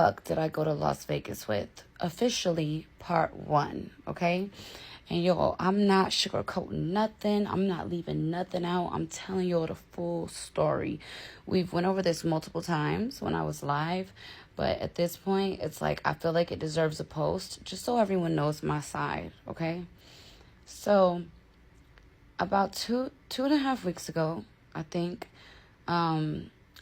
fuck did I go to Las Vegas with? Officially, part 1, okay? And yo, I'm not sugarcoating nothing. I'm not leaving nothing out. I'm telling y'all the full story. We've went over this multiple times when I was live. But at this point, it's like I feel like it deserves a post just so everyone knows my side, okay? So, about two and a half weeks ago, I think,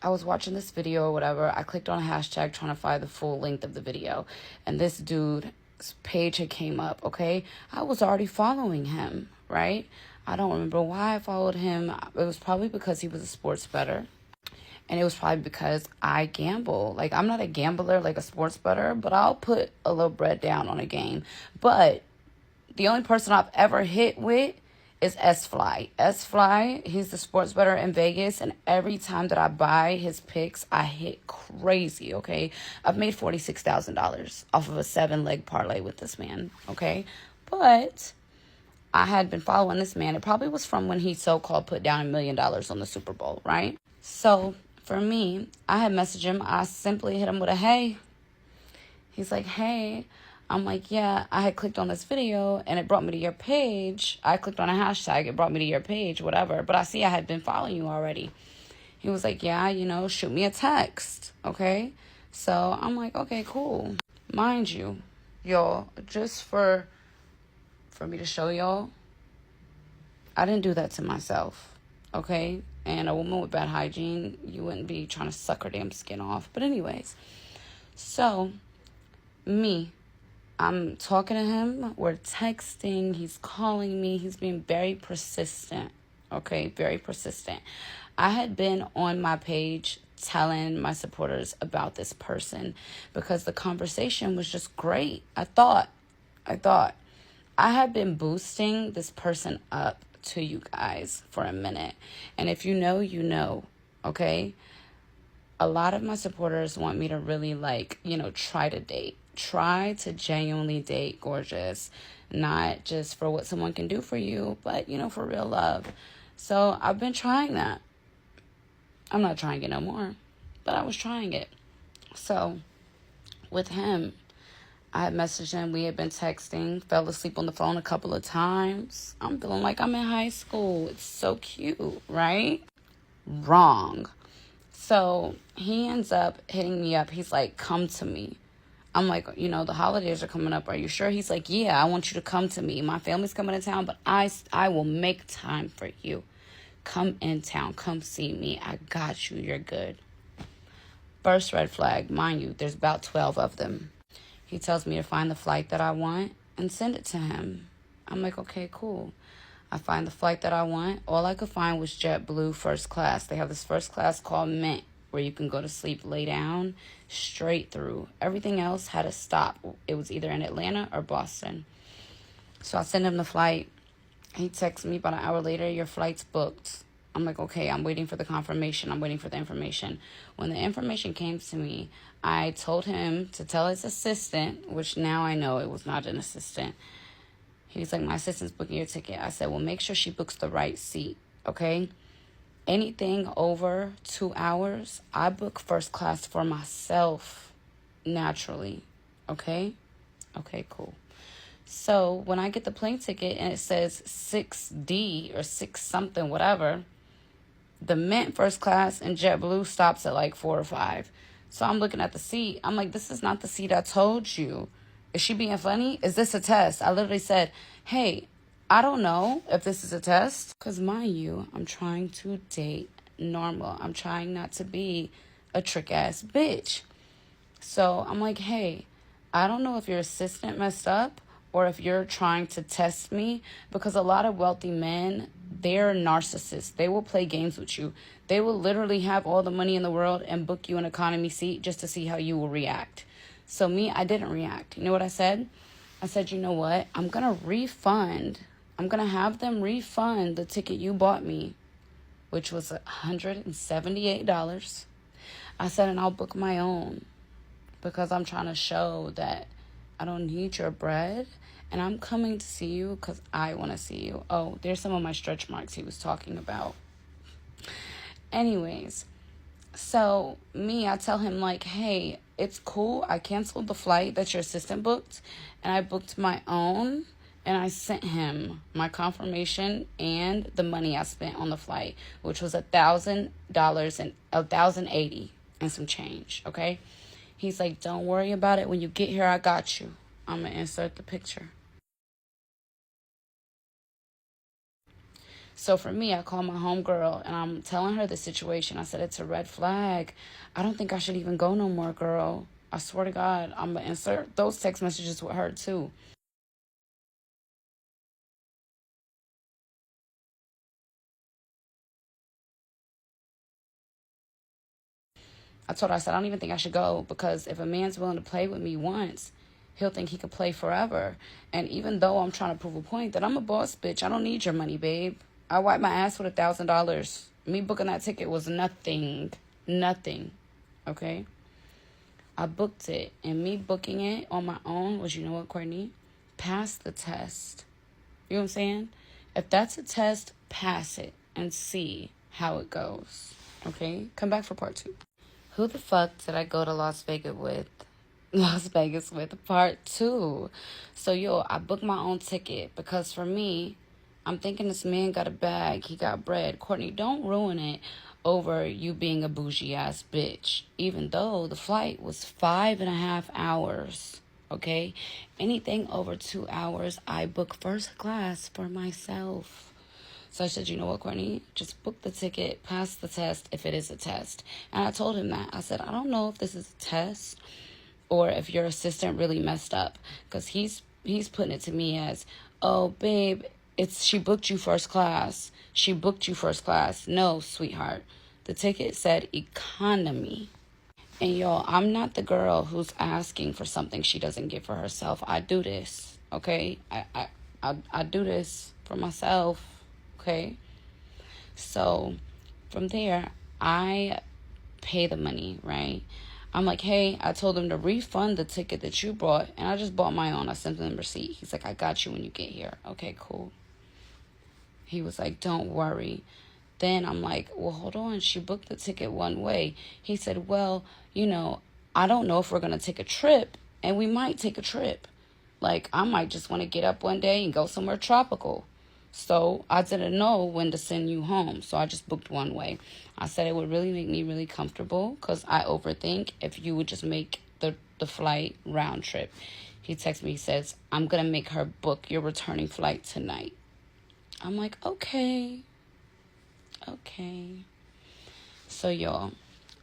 I was watching this video or whatever. I clicked on a hashtag trying to find the full length of the video. And this dude's page had came up, okay? I was already following him, right? I don't remember why I followed him. It was probably because he was a sports bettor. And it was probably because I gamble. Like, I'm not a gambler like a sports bettor, but I'll put a little bread down on a game. But the only person I've ever hit with is S-Fly. S-Fly, he's the sports bettor in Vegas, and every time that I buy his picks, I hit crazy, okay? I've made $46,000 off of a 7-leg parlay with this man, okay? But I had been following this man. It probably was from when he so-called put down $1 million on the Super Bowl, right? So for me, I had messaged him. I simply hit him with a hey. He's like, hey. I'm like, yeah, I had clicked on this video and it brought me to your page. I clicked on a hashtag. It brought me to your page, whatever. But I see I had been following you already. He was like, yeah, shoot me a text. Okay. So I'm like, okay, cool. Mind you, y'all, just for me to show y'all, I didn't do that to myself. Okay. And a woman with bad hygiene, you wouldn't be trying to suck her damn skin off. But anyways, so I'm talking to him. We're texting. He's calling me. He's being very persistent. Okay, very persistent. I had been on my page telling my supporters about this person because the conversation was just great. I thought I had been boosting this person up to you guys for a minute. And if you know, you know, okay? A lot of my supporters want me to really try to date. Try to genuinely date Gorgeous, not just for what someone can do for you, but, for real love. So I've been trying that. I'm not trying it no more, but I was trying it. So with him, I had messaged him. We had been texting, fell asleep on the phone a couple of times. I'm feeling like I'm in high school. It's so cute, right? Wrong. So he ends up hitting me up. He's like, come to me. I'm like, the holidays are coming up. Are you sure? He's like, yeah, I want you to come to me. My family's coming to town, but I will make time for you. Come in town. Come see me. I got you. You're good. First red flag. Mind you, there's about 12 of them. He tells me to find the flight that I want and send it to him. I'm like, okay, cool. I find the flight that I want. All I could find was JetBlue first class. They have this first class called Mint, where you can go to sleep, lay down, straight through. Everything else had a stop. It was either in Atlanta or Boston. So I send him the flight. He texts me about an hour later, your flight's booked. I'm like, okay, I'm waiting for the confirmation. I'm waiting for the information. When the information came to me, I told him to tell his assistant, which now I know it was not an assistant. He was like, my assistant's booking your ticket. I said, well, make sure she books the right seat, okay? Anything over 2 hours, I book first class for myself naturally, okay? Okay, cool. So when I get the plane ticket and it says 6D or 6 something, whatever, the Mint first class and JetBlue stops at like 4 or 5. So I'm looking at the seat. I'm like, this is not the seat I told you. Is she being funny? Is this a test? I literally said, hey, I don't know if this is a test. Because mind you, I'm trying to date normal. I'm trying not to be a trick-ass bitch. So I'm like, hey, I don't know if your assistant messed up or if you're trying to test me. Because a lot of wealthy men, they're narcissists. They will play games with you. They will literally have all the money in the world and book you an economy seat just to see how you will react. So me, I didn't react. You know what I said? I said, you know what? I'm going to refund. I'm going to have them refund the ticket you bought me, which was $178. I said, and I'll book my own because I'm trying to show that I don't need your bread and I'm coming to see you because I want to see you. Oh, there's some of my stretch marks he was talking about. Anyways, so I tell him like, hey, it's cool. I canceled the flight that your assistant booked, and I booked my own, and I sent him my confirmation and the money I spent on the flight, which was $1,000 and $1,080 and some change. Okay, he's like, don't worry about it. When you get here, I got you. I'm gonna insert the picture. So for me, I call my homegirl and I'm telling her the situation. I said, it's a red flag. I don't think I should even go no more, girl. I swear to God, I'm going to insert those text messages with her too. I told her, I said, I don't even think I should go, because if a man's willing to play with me once, he'll think he could play forever. And even though I'm trying to prove a point that I'm a boss bitch, I don't need your money, babe. I wiped my ass with $1,000. Me booking that ticket was nothing. Nothing. Okay? I booked it. And me booking it on my own was, you know what, Courtney? Pass the test. You know what I'm saying? If that's a test, pass it and see how it goes. Okay? Come back for part 2. Who the fuck did I go to Las Vegas with? Part 2. So, yo, I booked my own ticket because for me, I'm thinking this man got a bag. He got bread. Courtney, don't ruin it over you being a bougie ass bitch. Even though the flight was 5.5 hours. Okay? Anything over 2 hours, I book first class for myself. So I said, you know what, Courtney? Just book the ticket, pass the test if it is a test. And I told him that. I said, I don't know if this is a test or if your assistant really messed up. Because he's putting it to me as, oh, babe, she booked you first class. She booked you first class. No, sweetheart. The ticket said economy. And y'all, I'm not the girl who's asking for something she doesn't get for herself. I do this, okay? I do this for myself. Okay, so from there, I pay the money, right? I'm like, hey, I told him to refund the ticket that you bought, and I just bought my own. I sent him the receipt. He's like, I got you when you get here. Okay, cool. He was like, don't worry. Then I'm like, well, hold on. She booked the ticket one way. He said, well, I don't know if we're going to take a trip, and we might take a trip. Like, I might just want to get up one day and go somewhere tropical. So I didn't know when to send you home. So I just booked one way. I said it would really make me really comfortable because I overthink if you would just make the flight round trip. He texts me, he says, I'm going to make her book your returning flight tonight. I'm like, okay. So, y'all,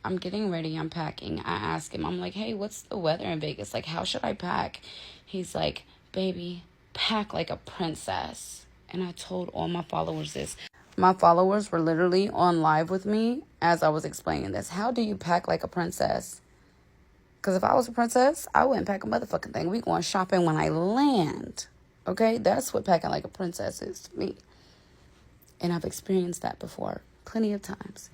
I'm getting ready. I'm packing. I ask him, I'm like, hey, what's the weather in Vegas? Like, how should I pack? He's like, baby, pack like a princess. And I told all my followers this. My followers were literally on live with me as I was explaining this. How do you pack like a princess? Because if I was a princess, I wouldn't pack a motherfucking thing. We going shopping when I land. Okay? That's what packing like a princess is to me. And I've experienced that before plenty of times.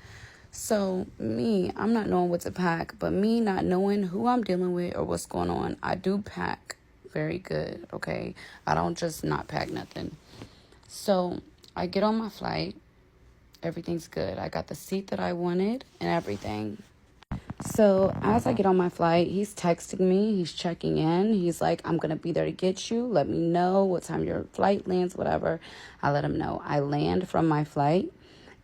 So me, I'm not knowing what to pack. But me not knowing who I'm dealing with or what's going on, I do pack very good. Okay? I don't just not pack nothing. So I get on my flight. Everything's good. I got the seat that I wanted and everything. So as I get on my flight, he's texting me. He's checking in. He's like, I'm going to be there to get you. Let me know what time your flight lands, whatever. I let him know. I land from my flight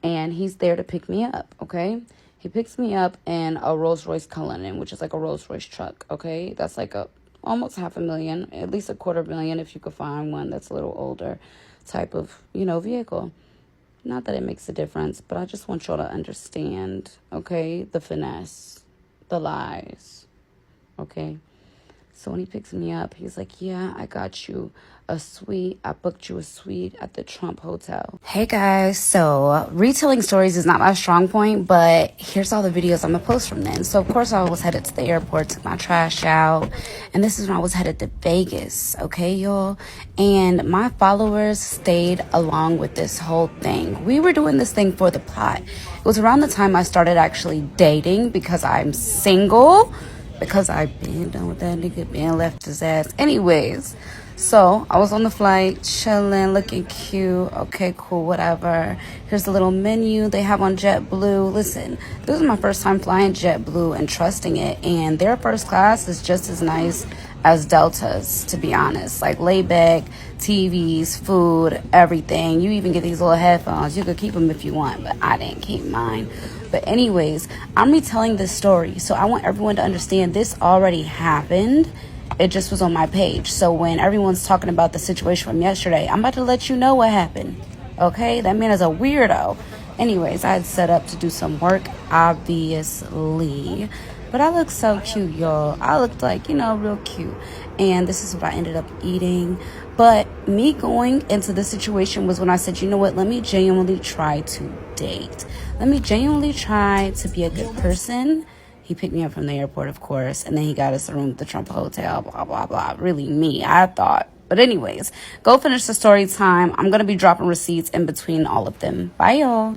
and he's there to pick me up, okay? He picks me up in a Rolls Royce Cullinan, which is like a Rolls Royce truck, okay? That's like almost $500,000, at least $250,000 if you could find one that's a little older type of, vehicle. Not that it makes a difference, but I just want y'all to understand, okay, the finesse, the lies, okay? So when he picks me up, he's like, yeah, I got you a suite. I booked you a suite at the Trump Hotel. Hey guys, so retelling stories is not my strong point, but here's all the videos I'm gonna post from then. So of course I was headed to the airport, took my trash out, and this is when I was headed to Vegas, okay, y'all? And my followers stayed along with this whole thing. We were doing this thing for the plot. It was around the time I started actually dating because I'm single. Because I've been done with that nigga, been left his ass. Anyways, So I was on the flight, chilling, looking cute. Okay, cool, whatever. Here's the little menu they have on JetBlue. Listen, this is my first time flying JetBlue and trusting it. And their first class is just as nice as Delta's, to be honest. Like laid back, TVs, food, everything. You even get these little headphones. You could keep them if you want, but I didn't keep mine. But anyways, I'm retelling this story. So I want everyone to understand this already happened. It just was on my page. So when everyone's talking about the situation from yesterday, I'm about to let you know what happened. Okay? That man is a weirdo. Anyways, I had set up to do some work, obviously. But I looked so cute, y'all. I looked like, real cute. And this is what I ended up eating. But me going into this situation was when I said, you know what? Let me genuinely try to date. Let me genuinely try to be a good person. He picked me up from the airport, of course, and then he got us a room at the Trump Hotel, blah, blah, blah. Really me, I thought. But anyways, go finish the story time. I'm going to be dropping receipts in between all of them. Bye, y'all.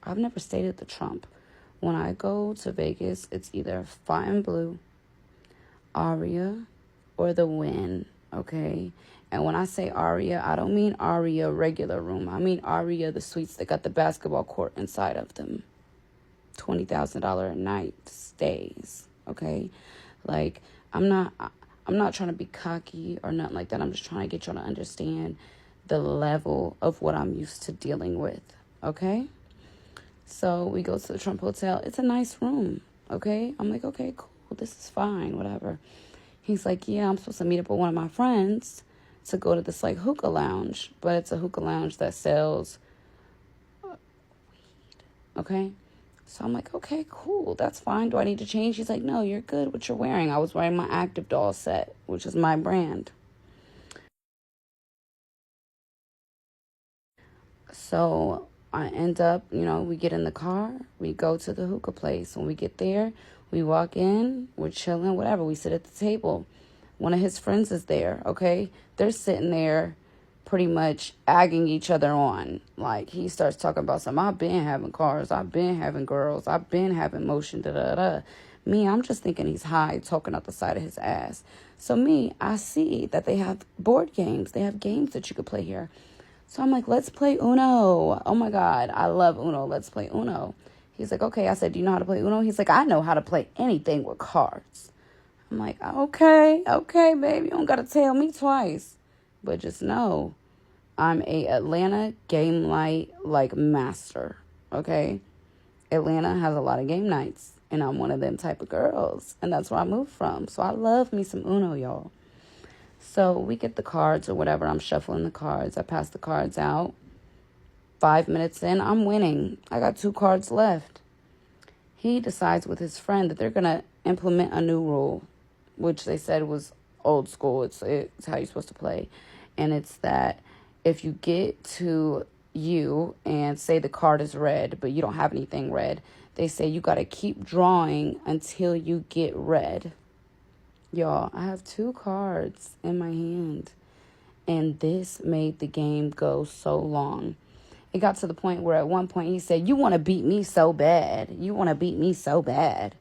I've never stayed at the Trump. When I go to Vegas, it's either Fontainebleau, Aria, or the Wynn, okay? And when I say Aria, I don't mean Aria regular room. I mean Aria, the suites that got the basketball court inside of them. $20,000 a night stays, okay? Like, I'm not trying to be cocky or nothing like that. I'm just trying to get y'all to understand the level of what I'm used to dealing with, okay? So we go to the Trump Hotel. It's a nice room, okay? I'm like, okay, cool. This is fine, whatever. He's like, yeah, I'm supposed to meet up with one of my friends to go to this, like, hookah lounge. But it's a hookah lounge that sells weed, okay? So I'm like, okay, cool. That's fine. Do I need to change? He's like, no, you're good what you're wearing. I was wearing my Active Doll set, which is my brand. So I end up, we get in the car, we go to the hookah place. When we get there, we walk in, we're chilling, whatever. We sit at the table. One of his friends is there, okay? They're sitting there pretty much egging each other on. Like, he starts talking about something. I've been having cars. I've been having girls. I've been having motion, da-da-da. Me, I'm just thinking he's high, talking out the side of his ass. So me, I see that they have board games. They have games that you could play here. So I'm like, let's play Uno. Oh, my God. I love Uno. Let's play Uno. He's like, okay. I said, do you know how to play Uno? He's like, I know how to play anything with cards. I'm like, okay, baby. You don't got to tell me twice. But just know, I'm a Atlanta game night, master, okay? Atlanta has a lot of game nights, and I'm one of them type of girls. And that's where I moved from. So I love me some Uno, y'all. So we get the cards or whatever. I'm shuffling the cards. I pass the cards out. 5 minutes in, I'm winning. I got 2 cards left. He decides with his friend that they're going to implement a new rule, which they said was old school. It's how you're supposed to play. And it's that if you get to you and say the card is red, but you don't have anything red, they say you got to keep drawing until you get red. Y'all, I have 2 cards in my hand, and this made the game go so long. It got to the point where at one point he said, "You want to beat me so bad. You want to beat me so bad."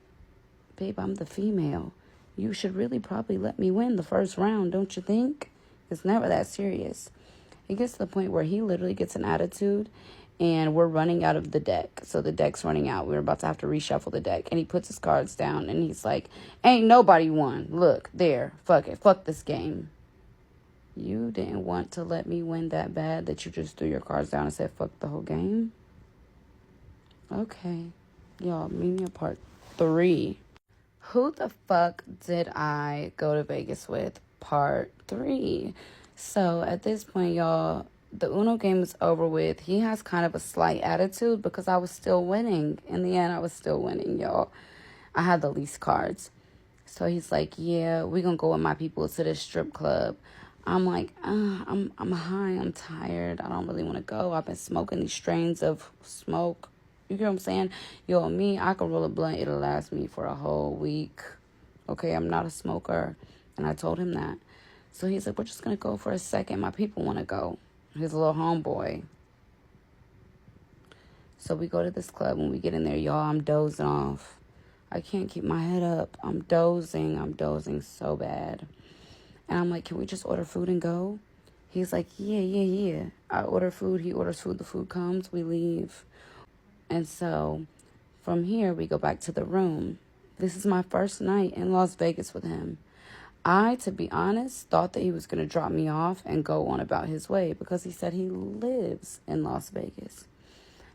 Babe, I'm the female. You should really probably let me win the first round, don't you think? It's never that serious. It gets to the point where he literally gets an attitude and we're running out of the deck. So the deck's running out. We're about to have to reshuffle the deck. And he puts his cards down and he's like, "Ain't nobody won. Look, there. Fuck it. Fuck this game." You didn't want to let me win that bad that you just threw your cards down and said fuck the whole game? Okay. Y'all, meet me at part 3. Who the fuck did I go to Vegas with? Part 3. So at this point, y'all, the Uno game is over with. He has kind of a slight attitude because I was still winning. In the end, I was still winning, y'all. I had the least cards. So he's like, "Yeah, we're going to go with my people to this strip club." I'm like, I'm high, I'm tired, I don't really want to go. I've been smoking these strains of smoke. You get what I'm saying? Yo, me, I can roll a blunt, it'll last me for a whole week. Okay, I'm not a smoker. And I told him that. So he's like, "We're just going to go for a second. My people want to go." His little homeboy. So we go to this club. When we get in there, y'all, I'm dozing off. I can't keep my head up. I'm dozing so bad. And I'm like, "Can we just order food and go?" He's like, yeah. I order food. He orders food. The food comes. We leave. And so from here, we go back to the room. This is my first night in Las Vegas with him. I, to be honest, thought that he was going to drop me off and go on about his way because he said he lives in Las Vegas.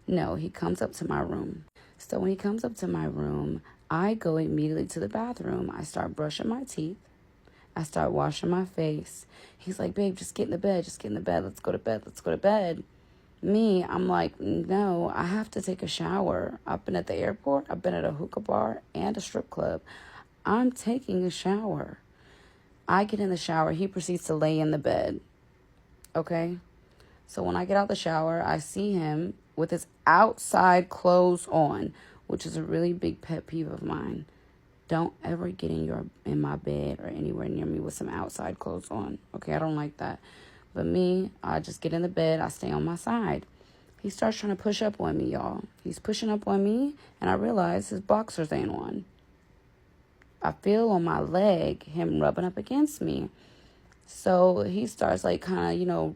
No, he comes up to my room. So when he comes up to my room, I go immediately to the bathroom. I start brushing my teeth. I start washing my face. He's like, "Babe, just get in the bed. Just get in the bed. Let's go to bed. Me, I'm like, "No, I have to take a shower. I've been at the airport. I've been at a hookah bar and a strip club. I'm taking a shower." I get in the shower. He proceeds to lay in the bed. Okay? So when I get out the shower, I see him with his outside clothes on, which is a really big pet peeve of mine. Don't ever get in my bed or anywhere near me with some outside clothes on. Okay, I don't like that. But me, I just get in the bed. I stay on my side. He starts trying to push up on me, y'all. He's pushing up on me, and I realize his boxers ain't on. I feel on my leg him rubbing up against me. So he starts like kind of,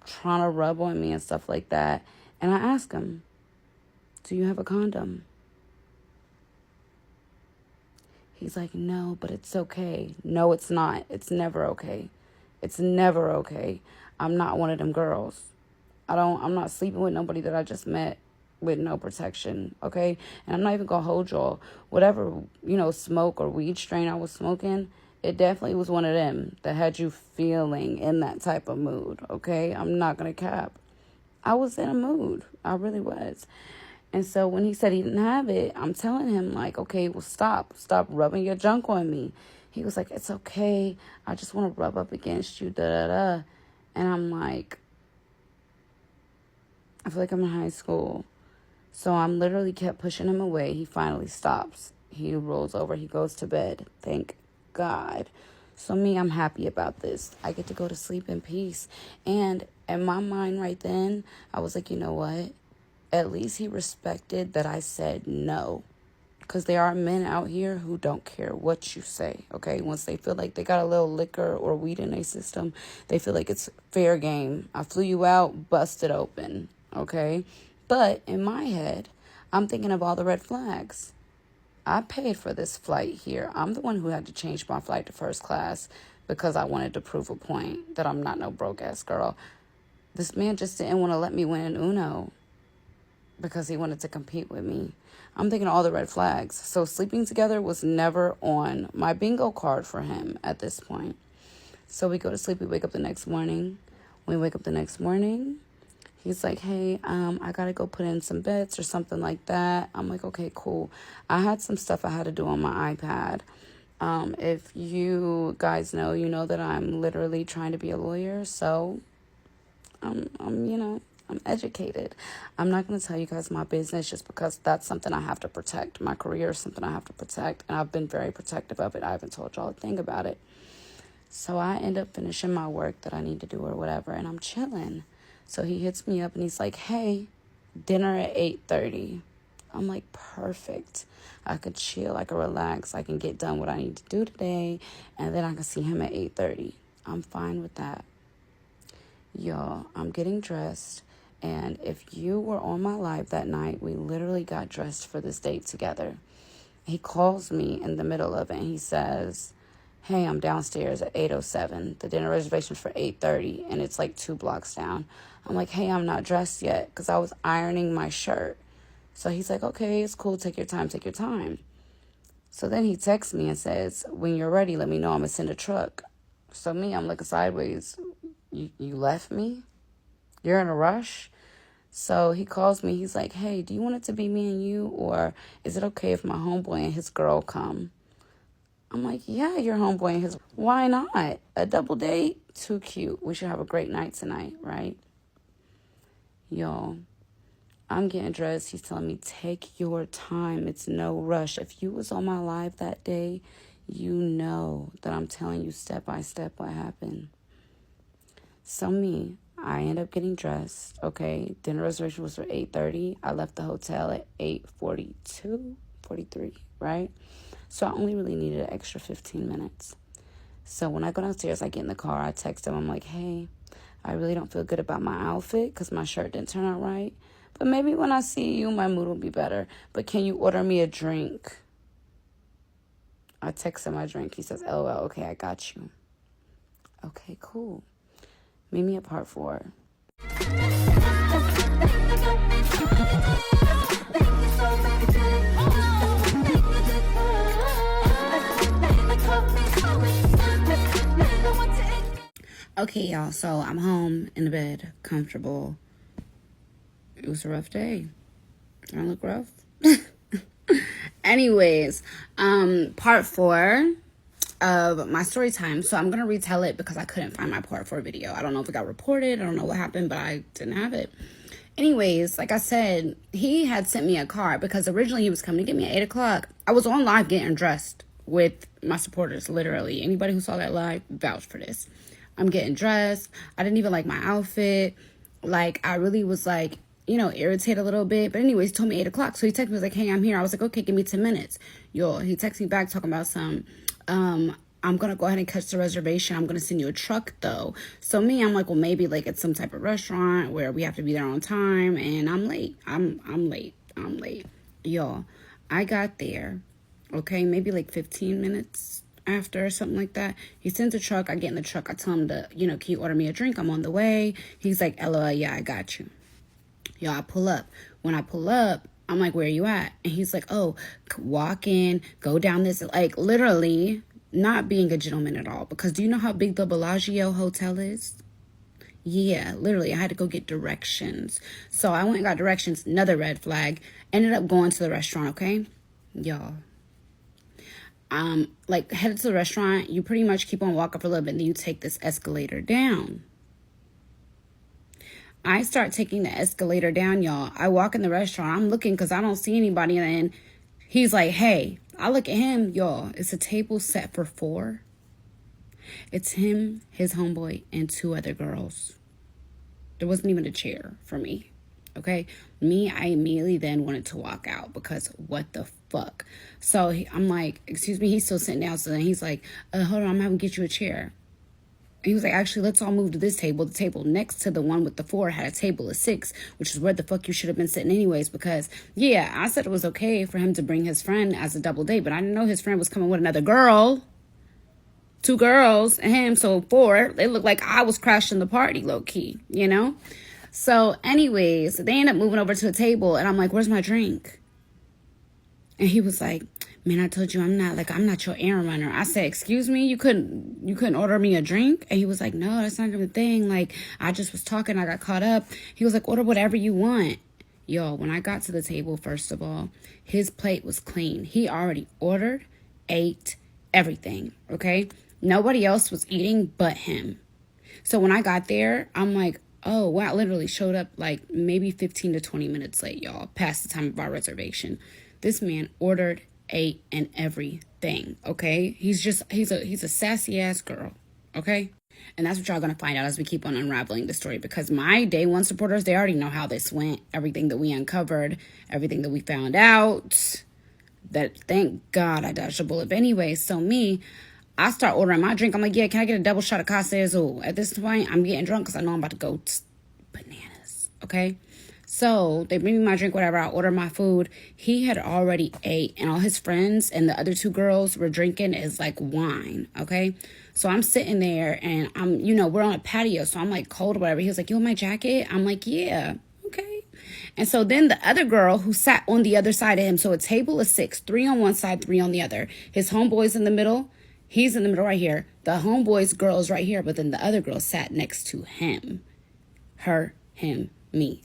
trying to rub on me and stuff like that. And I ask him, "Do you have a condom?" He's like, "No, but it's okay." No, it's not. It's never okay. It's never okay. I'm not one of them girls. I'm not sleeping with nobody that I just met with no protection, okay? And I'm not even gonna hold y'all. Whatever, smoke or weed strain I was smoking, it definitely was one of them that had you feeling in that type of mood, okay? I'm not gonna cap. I was in a mood. I really was. And so when he said he didn't have it, I'm telling him, like, "Okay, well, stop rubbing your junk on me." He was like, "It's okay. I just want to rub up against you, da-da-da." And I'm like, I feel like I'm in high school. So I'm literally kept pushing him away. He finally stops. He rolls over. He goes to bed. Thank God. So me, I'm happy about this. I get to go to sleep in peace. And in my mind right then, I was like, you know what? At least he respected that I said no. Because there are men out here who don't care what you say, okay? Once they feel like they got a little liquor or weed in their system, they feel like it's fair game. I flew you out, busted open, okay? But in my head, I'm thinking of all the red flags. I paid for this flight here. I'm the one who had to change my flight to first class because I wanted to prove a point that I'm not no broke-ass girl. This man just didn't want to let me win an Uno because he wanted to compete with me. I'm thinking of all the red flags. So sleeping together was never on my bingo card for him at this point. So we go to sleep. We wake up the next morning. When we wake up the next morning, he's like, "Hey, I got to go put in some bets or something like that." I'm like, "Okay, cool." I had some stuff I had to do on my iPad. If you guys know, you know that I'm literally trying to be a lawyer. So I'm educated. I'm not going to tell you guys my business just because that's something I have to protect. My career is something I have to protect, and I've been very protective of it. I haven't told y'all a thing about it. So I end up finishing my work that I need to do or whatever, and I'm chilling. So he hits me up and he's like, hey, dinner at 8:30. I'm like, perfect. I could chill, I could relax, I can get done what I need to do today, and then I can see him at 8:30. I'm fine with that. Y'all, I'm getting dressed, and if you were on my live that night, we literally got dressed for this date together. He calls me in the middle of it, and he says, hey, I'm downstairs at 8:07. The dinner reservation's for 8:30, and it's like 2 blocks down. I'm like, hey, I'm not dressed yet because I was ironing my shirt. So he's like, okay, it's cool. Take your time. Take your time. So then he texts me and says, when you're ready, let me know. I'm going to send a truck. So me, I'm looking sideways. You left me? You're in a rush? So he calls me. He's like, hey, do you want it to be me and you? Or is it okay if my homeboy and his girl come? I'm like, yeah, your homeboy and his... Why not? A double date? Too cute. We should have a great night tonight, right? Y'all, I'm getting dressed. He's telling me, take your time. It's no rush. If you was on my live that day, you know that I'm telling you step by step what happened. So me, I end up getting dressed, okay? Dinner reservation was for 8:30. I left the hotel at 8:42, 43, right? So I only really needed an extra 15 minutes. So when I go downstairs, I get in the car. I text him. I'm like, hey, I really don't feel good about my outfit because my shirt didn't turn out right. But maybe when I see you, my mood will be better. But can you order me a drink? I text him my drink. He says, LOL, okay, I got you. Okay, cool. Meet me at part 4. Okay, y'all, so I'm home in the bed, comfortable. It was a rough day. Do I look rough? Anyways, part 4 of my story time. So I'm going to retell it because I couldn't find my part 4 video. I don't know if it got reported. I don't know what happened, but I didn't have it. Anyways, like I said, he had sent me a card because originally he was coming to get me at 8 o'clock. I was on live getting dressed with my supporters, literally. Anybody who saw that live, vouch for this. I'm getting dressed. I didn't even like my outfit. Like, I really was like, you know, irritated a little bit. But anyways, he told me 8 o'clock. So he texted me, was like, hey, I'm here. I was like, okay, give me 10 minutes. Yo, he texted me back talking about some, I'm going to go ahead and catch the reservation. I'm going to send you a truck, though. So me, I'm like, well, maybe, like, it's some type of restaurant where we have to be there on time. And I'm late. I'm late. Y'all, I got there, okay, maybe, like, 15 minutes after or something like that. He sends a truck. I get in the truck. I tell him to, you know, can you order me a drink? I'm on the way. He's like, LOL, yeah, I got you. Y'all, I pull up. When I pull up, I'm like, where are you at? And he's like, oh, walk in, go down this, like, literally not being a gentleman at all. Because do you know how big the Bellagio Hotel is? Yeah, literally, I had to go get directions. So I went and got directions, another red flag. Ended up going to the restaurant, okay? Y'all. Like, headed to the restaurant, you pretty much keep on walking for a little bit, and then you take this escalator down. I start taking the escalator down, y'all. I walk in the restaurant. I'm looking because I don't see anybody. And then he's like, hey. I look at him, y'all. It's a table set for 4. It's him, his homeboy, and 2 other girls. There wasn't even a chair for me. Okay? Me, I immediately then wanted to walk out because what the fuck? So I'm like, excuse me. He's still sitting down. So then he's like, hold on. I'm having to get you a chair. He was like, actually, let's all move to this table. The table next to the one with the 4 had a table of 6, which is where the fuck you should have been sitting anyways. Because, yeah, I said it was okay for him to bring his friend as a double date, but I didn't know his friend was coming with another girl. 2 girls and him, so 4. They looked like I was crashing the party, low-key, you know? So, anyways, they end up moving over to a table, and I'm like, where's my drink? And he was like, man, I told you I'm not your errand runner. I said, excuse me, you couldn't order me a drink? And he was like, no, that's not even a thing. Like, I just was talking, I got caught up. He was like, order whatever you want. Yo, when I got to the table, first of all, his plate was clean. He already ordered, ate, everything, okay? Nobody else was eating but him. So when I got there, I'm like, oh, wow, I literally showed up like maybe 15 to 20 minutes late, y'all, past the time of our reservation. This man ordered, ate, and everything, okay? He's a sassy ass girl, okay? And that's what y'all gonna find out as we keep on unraveling the story, because my day one supporters, they already know how this went, everything that we uncovered, everything that we found out. That, thank God, I dodged a bullet. But anyway, so me, I start ordering my drink. I'm like, yeah, can I get a double shot of Casa Azul? At this point, I'm getting drunk because I know I'm about to go bananas, okay? So they bring me my drink, whatever. I order my food. He had already ate, and all his friends and the other two girls were drinking is like wine, okay? So I'm sitting there, and I'm, we're on a patio, so I'm like cold or whatever. He was like, you want my jacket? I'm like, yeah, okay. And so then the other girl who sat on the other side of him, so a table of 6, 3 on one side, 3 on the other. His homeboy's in the middle. He's in the middle right here. The homeboy's girl is right here, but then the other girl sat next to him. Her, him, me.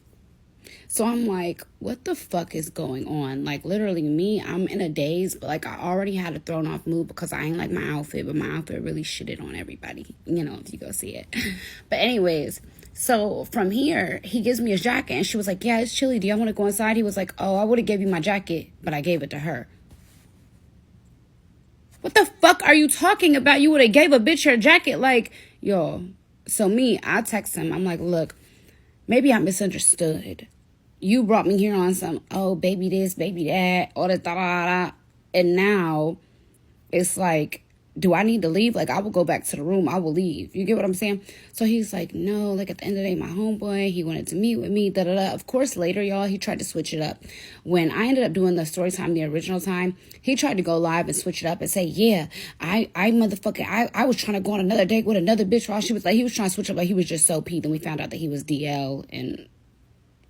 So I'm like, what the fuck is going on? Like, literally me, I'm in a daze, but like I already had a thrown off mood because I ain't like my outfit, but my outfit really shitted on everybody, if you go see it. But anyways, so from here, he gives me his jacket, and she was like, yeah, it's chilly. Do y'all want to go inside? He was like, oh, I would have gave you my jacket, but I gave it to her. What the fuck are you talking about? You would have gave a bitch her jacket? Like, yo. So me, I text him. I'm like, look, maybe I misunderstood. You brought me here on some, oh, baby this, baby that, all that, da, da, da. And now it's like, do I need to leave? Like, I will go back to the room. I will leave. You get what I'm saying? So he's like, no, like at the end of the day, my homeboy, he wanted to meet with me, da, da, da. Of course, later, y'all, he tried to switch it up. When I ended up doing the story time, the original time, he tried to go live and switch it up and say, yeah, I was trying to go on another date with another bitch while she was like, he was trying to switch up, but he was just so peeved. And we found out that he was DL, and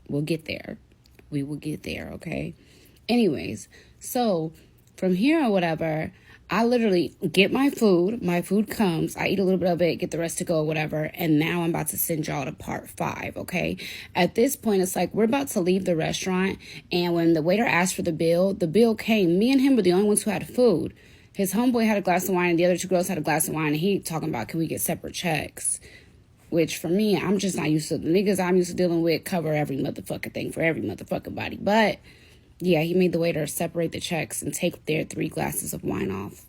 we'll get there. We will get there, okay? Anyways, so from here or whatever, I literally get my food. My food comes. I eat a little bit of it, get the rest to go or whatever. And now I'm about to send y'all to part 5, okay? At this point, it's like we're about to leave the restaurant. And when the waiter asked for the bill came. Me and him were the only ones who had food. His homeboy had a glass of wine, and the other 2 girls had a glass of wine. And he talking about, can we get separate checks? Which, for me, I'm just not used to. The niggas I'm used to dealing with cover every motherfucking thing for every motherfucking body. But, yeah, he made the waiter separate the checks and take their 3 glasses of wine off.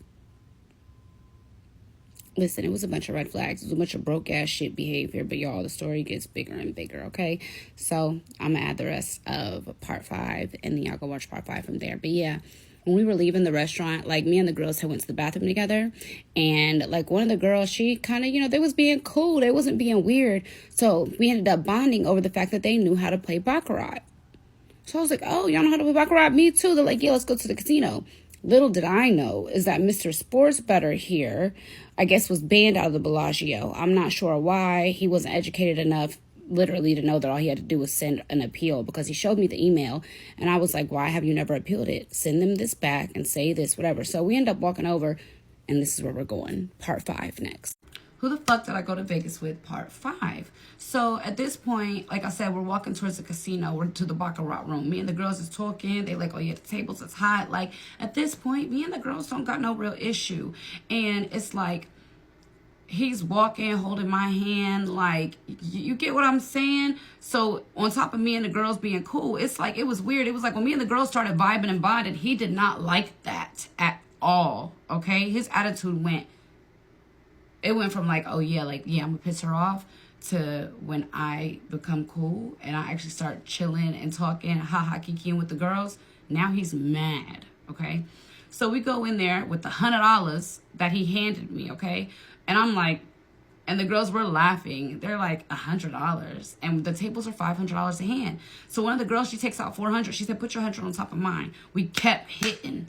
Listen, it was a bunch of red flags. It was a bunch of broke-ass shit behavior. But, y'all, the story gets bigger and bigger, okay? So, I'm going to add the rest of part 5, and then y'all go watch part 5 from there. But, yeah. When we were leaving the restaurant, like, me and the girls had went to the bathroom together. And, like, one of the girls, she kind of, they was being cool. They wasn't being weird. So we ended up bonding over the fact that they knew how to play Baccarat. So I was like, oh, y'all know how to play Baccarat? Me too. They're like, yeah, let's go to the casino. Little did I know is that Mr. Sports Better here, I guess, was banned out of the Bellagio. I'm not sure why. He wasn't educated enough literally to know that all he had to do was send an appeal, because he showed me the email and I was like, why have you never appealed it? Send them this back and say this, whatever. So we end up walking over, and this is where we're going. Part 5 next. Who the fuck did I go to Vegas with? Part 5. So at this point, like I said, we're walking towards the casino. We're to the Baccarat room. Me and the girls is talking. They like, oh yeah, the tables is hot. Like, at this point, me and the girls don't got no real issue. And it's like, he's walking, holding my hand, like, you get what I'm saying? So on top of me and the girls being cool, it's like, it was weird. It was like when me and the girls started vibing and bonding, he did not like that at all, okay? His attitude went from like, oh yeah, like, yeah, I'm gonna piss her off, to when I become cool and I actually start chilling and talking, haha, kikiing with the girls, now he's mad, okay? So we go in there with the $100 that he handed me, okay? And I'm like, and the girls were laughing. They're like, $100. And the tables are $500 a hand. So one of the girls, she takes out $400. She said, put your 100 on top of mine. We kept hitting.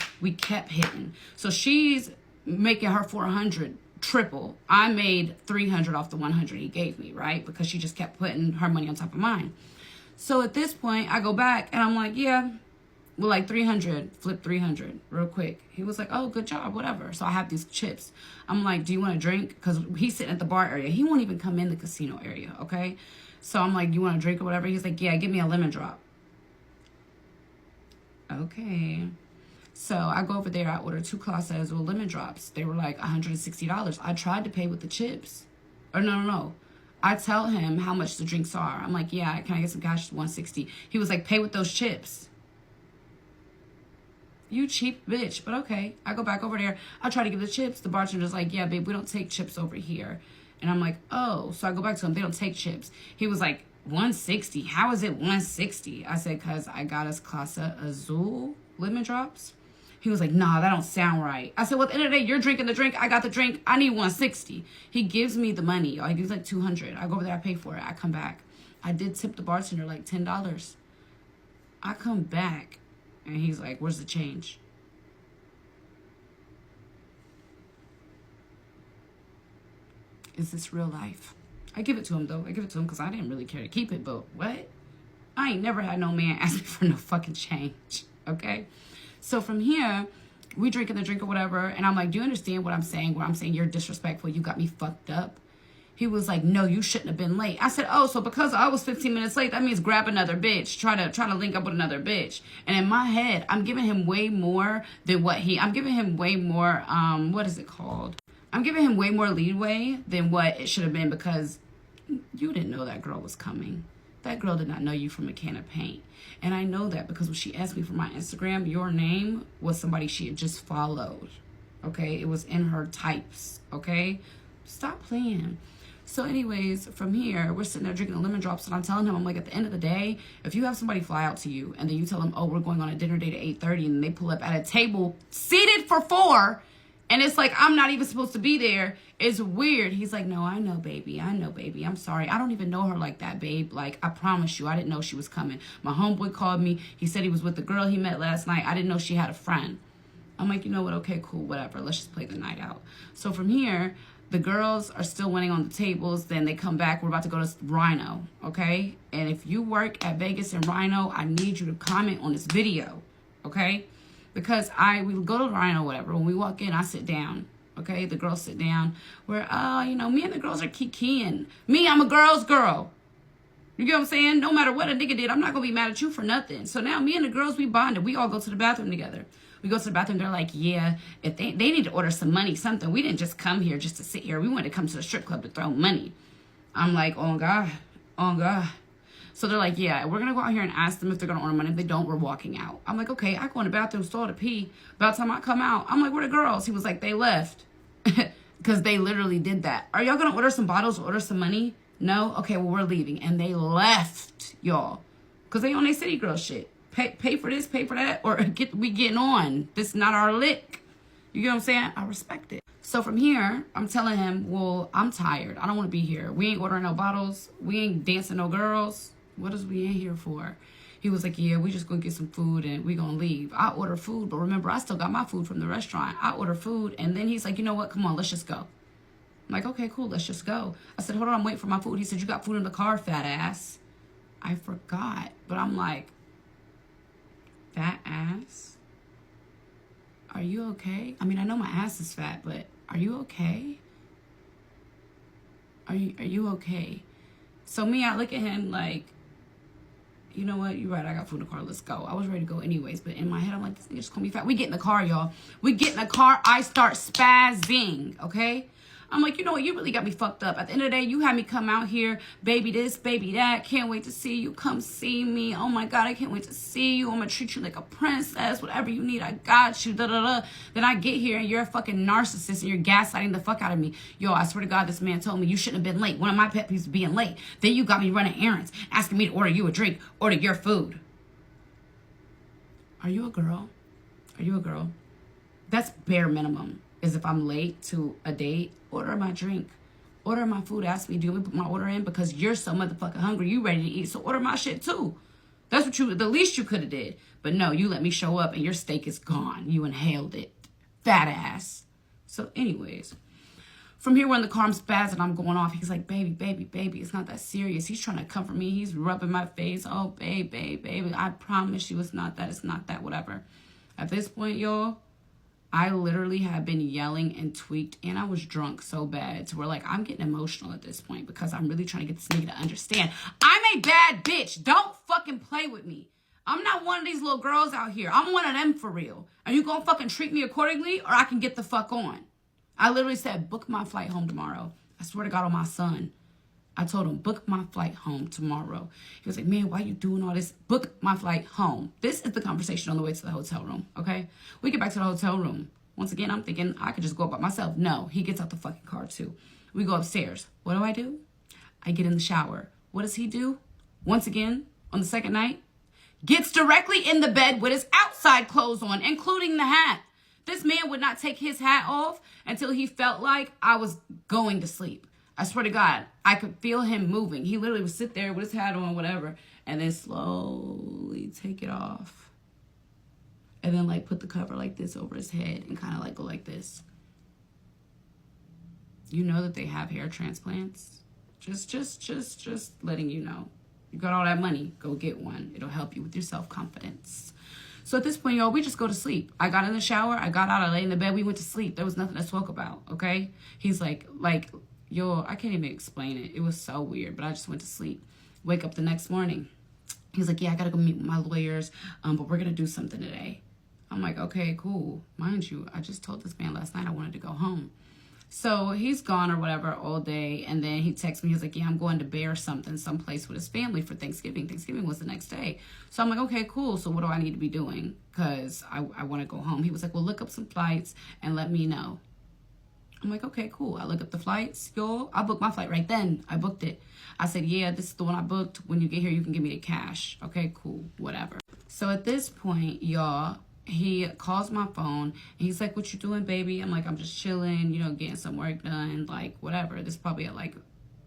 So she's making her 400 triple. I made 300 off the 100 he gave me, right? Because she just kept putting her money on top of mine. So at this point, I go back and I'm like, yeah, well, like 300, flip 300 real quick. He was like, oh, good job, whatever. So I have these chips. I'm like, do you want a drink? Because he's sitting at the bar area. He won't even come in the casino area, okay? So I'm like, you want a drink or whatever? He's like, yeah, give me a lemon drop. Okay. So I go over there. I order 2 Casa Azul lemon drops. They were like $160. I tried to pay with the chips. Or no. I tell him how much the drinks are. I'm like, yeah, can I get some cash? $160. He was like, pay with those chips. You cheap bitch, but okay. I go back over there. I try to give the chips. The bartender's like, yeah, babe, we don't take chips over here. And I'm like, oh. So I go back to him. They don't take chips. He was like, 160. How is it 160? I said, because I got us Casa Azul lemon drops. He was like, nah, that don't sound right. I said, well, at the end of the day, you're drinking the drink. I got the drink. I need 160. He gives me the money. Y'all. He gives like 200. I go over there. I pay for it. I come back. I did tip the bartender like $10. I come back. And he's like, where's the change? Is this real life? I give it to him, though. I give it to him because I didn't really care to keep it. But what? I ain't never had no man ask me for no fucking change. Okay? So from here, we drinking the drink or whatever. And I'm like, do you understand what I'm saying? Where I'm saying you're disrespectful. You got me fucked up. He was like, no, you shouldn't have been late. I said, oh, so because I was 15 minutes late, that means grab another bitch. Try to link up with another bitch. And in my head, I'm giving him way more than I'm giving him way more, what is it called? I'm giving him way more leeway than what it should have been because you didn't know that girl was coming. That girl did not know you from a can of paint. And I know that because when she asked me for my Instagram, your name was somebody she had just followed. Okay? It was in her types. Okay? Stop playing. So anyways, from here, we're sitting there drinking the lemon drops, and I'm telling him, I'm like, at the end of the day, if you have somebody fly out to you, and then you tell them, oh, we're going on a dinner date at 8:30, and they pull up at a table seated for 4, and it's like, I'm not even supposed to be there. It's weird. He's like, no, I know, baby. I know, baby. I'm sorry. I don't even know her like that, babe. Like, I promise you, I didn't know she was coming. My homeboy called me. He said he was with the girl he met last night. I didn't know she had a friend. I'm like, you know what? Okay, cool, whatever. Let's just play the night out. So from here, the girls are still winning on the tables. Then they come back. We're about to go to Rhino, okay? And if you work at Vegas and Rhino, I need you to comment on this video, okay? Because we go to Rhino, whatever. When we walk in, I sit down, okay? The girls sit down. We're, me and the girls are kikiing. Me, I'm a girl's girl. You get what I'm saying? No matter what a nigga did, I'm not going to be mad at you for nothing. So now me and the girls, we bonded. We all go to the bathroom together. We go to the bathroom. They're like, yeah, if they need to order some money, something. We didn't just come here just to sit here. We wanted to come to the strip club to throw money. I'm like, oh, God. Oh, God. So they're like, yeah, we're going to go out here and ask them if they're going to order money. If they don't, we're walking out. I'm like, okay, I go in the bathroom stall to pee. By the time I come out, I'm like, where the girls? He was like, they left. Because they literally did that. Are y'all going to order some bottles, order some money? No? Okay, well, we're leaving. And they left, y'all. Because they on their city girl shit. Pay for this, pay for that, or we getting on. This is not our lick. You get what I'm saying? I respect it. So from here, I'm telling him, well, I'm tired. I don't want to be here. We ain't ordering no bottles. We ain't dancing no girls. What is we in here for? He was like, yeah, we just going to get some food and we going to leave. I order food, but remember, I still got my food from the restaurant. I order food, and then he's like, you know what? Come on, let's just go. I'm like, okay, cool, let's just go. I said, hold on, I'm waiting for my food. He said, you got food in the car, fat ass. I forgot, but I'm like, fat ass? Are you okay? I mean, I know my ass is fat, but are you okay? Are you okay? So me, I look at him like, you know what? You're right. I got food in the car. Let's go. I was ready to go anyways, but in my head, I'm like, this nigga just call me fat. We get in the car, y'all. We get in the car. I start spazzing, okay? I'm like, you know what? You really got me fucked up. At the end of the day, you had me come out here, baby this, baby that. Can't wait to see you. Come see me. Oh, my God, I can't wait to see you. I'm going to treat you like a princess. Whatever you need, I got you. Da-da-da. Then I get here, and you're a fucking narcissist, and you're gaslighting the fuck out of me. Yo, I swear to God, this man told me you shouldn't have been late. One of my pet peeves is being late. Then you got me running errands, asking me to order you a drink, order your food. Are you a girl? Are you a girl? That's bare minimum. Is if I'm late to a date, order my drink, order my food, ask me, do you want me to put my order in? Because you're so motherfucking hungry, you ready to eat, so order my shit too. That's what the least you could have did. But no, you let me show up and your steak is gone. You inhaled it. Fat ass. So anyways, from here, we're in the car, I'm spazzing, I'm going off. He's like, baby, baby, baby, it's not that serious. He's trying to comfort me. He's rubbing my face. Oh, babe, babe, baby, I promise you it's not that, whatever. At this point, y'all, I literally have been yelling and tweaked, and I was drunk so bad to where, like, I'm getting emotional at this point because I'm really trying to get this nigga to understand I'm a bad bitch. Don't fucking play with me. I'm not one of these little girls out here. I'm one of them for real. Are you gonna fucking treat me accordingly, or I can get the fuck on? I literally said, book my flight home tomorrow. I swear to God on my son. I told him, book my flight home tomorrow. He was like, man, why you doing all this? Book my flight home. This is the conversation on the way to the hotel room, okay? We get back to the hotel room. Once again, I'm thinking I could just go up by myself. No, he gets out the fucking car too. We go upstairs. What do? I get in the shower. What does he do? Once again, on the second night, gets directly in the bed with his outside clothes on, including the hat. This man would not take his hat off until he felt like I was going to sleep. I swear to God, I could feel him moving. He literally would sit there with his hat on, whatever, and then slowly take it off. And then like put the cover like this over his head and kind of like go like this. You know that they have hair transplants? Just letting you know. You got all that money, go get one. It'll help you with your self-confidence. So at this point, y'all, we just go to sleep. I got in the shower, I got out, I lay in the bed, we went to sleep. There was nothing to talk about, okay? He's like, yo, I can't even explain it. It was so weird, but I just went to sleep. Wake up the next morning. He's like, yeah, I gotta go meet with my lawyers, but we're gonna do something today. I'm like, okay, cool. Mind you, I just told this man last night I wanted to go home. So he's gone or whatever all day, and then he texts me. He's like, yeah, I'm going to Bear something, someplace with his family for Thanksgiving. Thanksgiving was the next day. So I'm like, okay, cool. So what do I need to be doing? Because I want to go home. He was like, well, look up some flights and let me know. I'm like, okay, cool. I look up the flights. Yo, I booked my flight right then. I booked it. I said, yeah, this is the one I booked. When you get here, you can give me the cash. Okay, cool, whatever. So at this point, y'all, he calls my phone and he's like, what you doing, baby? I'm like, I'm just chilling, you know, getting some work done, like whatever. This is probably at like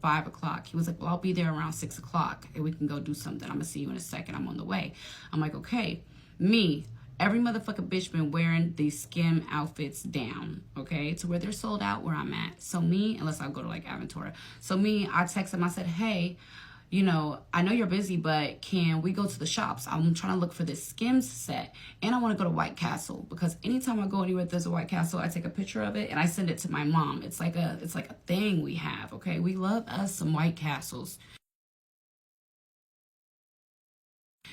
5 o'clock. He was like, well, I'll be there around 6 o'clock and we can go do something. I'm gonna see you in a second. I'm on the way. I'm like, okay. Every motherfucking bitch been wearing these skim outfits down, okay, to where they're sold out where I'm at. So unless I go to like Aventura. So I text him, I said, hey, you know, I know you're busy, but can we go to the shops? I'm trying to look for this Skims set, and I want to go to White Castle because anytime I go anywhere there's a White Castle, I take a picture of it and I send it to my mom. It's like a thing we have, okay? We love us some White Castles.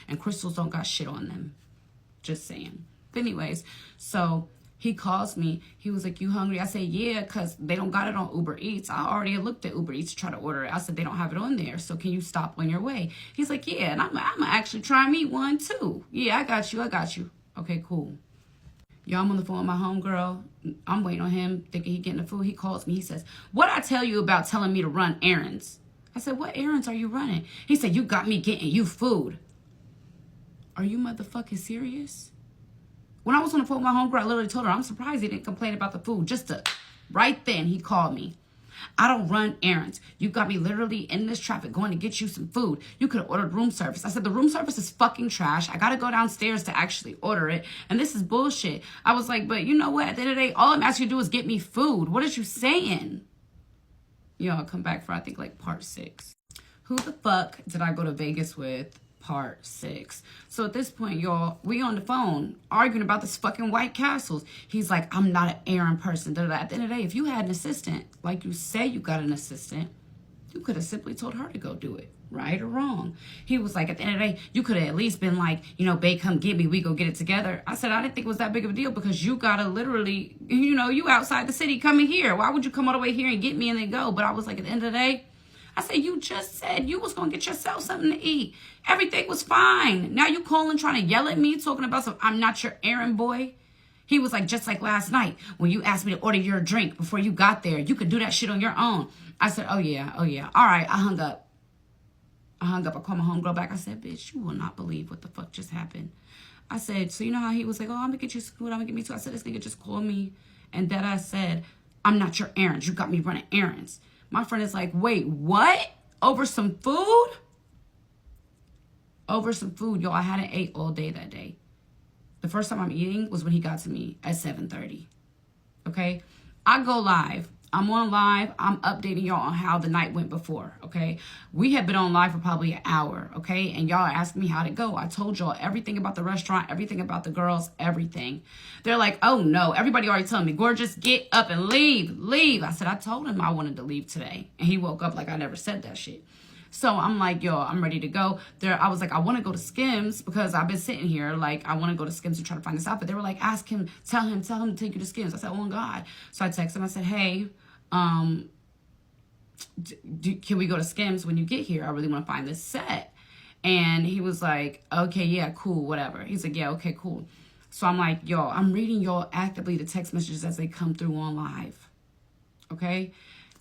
And crystals don't got shit on them. Just saying. But anyways, so he calls me. He was like, you hungry? I said, yeah, because they don't got it on Uber Eats. I already looked at Uber Eats to try to order it. I said, they don't have it on there. So can you stop on your way? He's like, yeah, and I'm actually trying me one too. Yeah, I got you. Okay, cool. Y'all, I'm on the phone with my homegirl. I'm waiting on him, thinking he getting the food. He calls me. He says, what I tell you about telling me to run errands? I said, what errands are you running? He said, you got me getting you food. Are you motherfucking serious? When I was on the phone with my homegirl, I literally told her, I'm surprised he didn't complain about the food. Right then, he called me. I don't run errands. You got me literally in this traffic going to get you some food. You could have ordered room service. I said, the room service is fucking trash. I got to go downstairs to actually order it. And this is bullshit. I was like, but you know what? At the end of the day, all I'm asking you to do is get me food. What is you saying? I'll come back for, I think, like part 6. Who the fuck did I go to Vegas with? Part 6. So at this point, y'all, we on the phone arguing about this fucking White Castles. He's like, I'm not an errand person. At the end of the day, if you had an assistant, like you say you got an assistant, you could have simply told her to go do it, right or wrong. He was like, at the end of the day, you could have at least been like, babe, come get me. We go get it together. I said, I didn't think it was that big of a deal because you gotta literally, you outside the city coming here. Why would you come all the way here and get me and then go? But I was like, at the end of the day, I said, you just said you was going to get yourself something to eat. Everything was fine. Now you calling, trying to yell at me, talking about some, I'm not your errand boy. He was like, just like last night when you asked me to order your drink before you got there. You could do that shit on your own. I said, oh, yeah. All right, I hung up. I called my homegirl back. I said, bitch, you will not believe what the fuck just happened. I said, so you know how he was like, oh, I'm going to get you some food. I'm going to get me too. I said, this nigga just called me. And that I said, I'm not your errands. You got me running errands. My friend is like, wait, what? Over some food? Over some food. Yo, I hadn't ate all day that day. The first time I'm eating was when he got to me at 7:30. Okay? I go live. I'm on live. I'm updating y'all on how the night went before, okay? We had been on live for probably an hour, okay? And y'all are asking me how'd it go. I told y'all everything about the restaurant, everything about the girls, everything. They're like, oh no, everybody already telling me, gorgeous, get up and leave. I said, I told him I wanted to leave today. And he woke up like I never said that shit. So I'm like, yo, I'm ready to go. I was like, I want to go to Skims because I've been sitting here. Like, I want to go to Skims and try to find this outfit. They were like, ask him, tell him to take you to Skims. I said, oh, God. So I texted him. I said, hey, can we go to Skims when you get here? I really want to find this set. And he was like, okay, yeah, cool, whatever. He's like, yeah, okay, cool. So I'm like, yo, I'm reading y'all actively the text messages as they come through on live. Okay?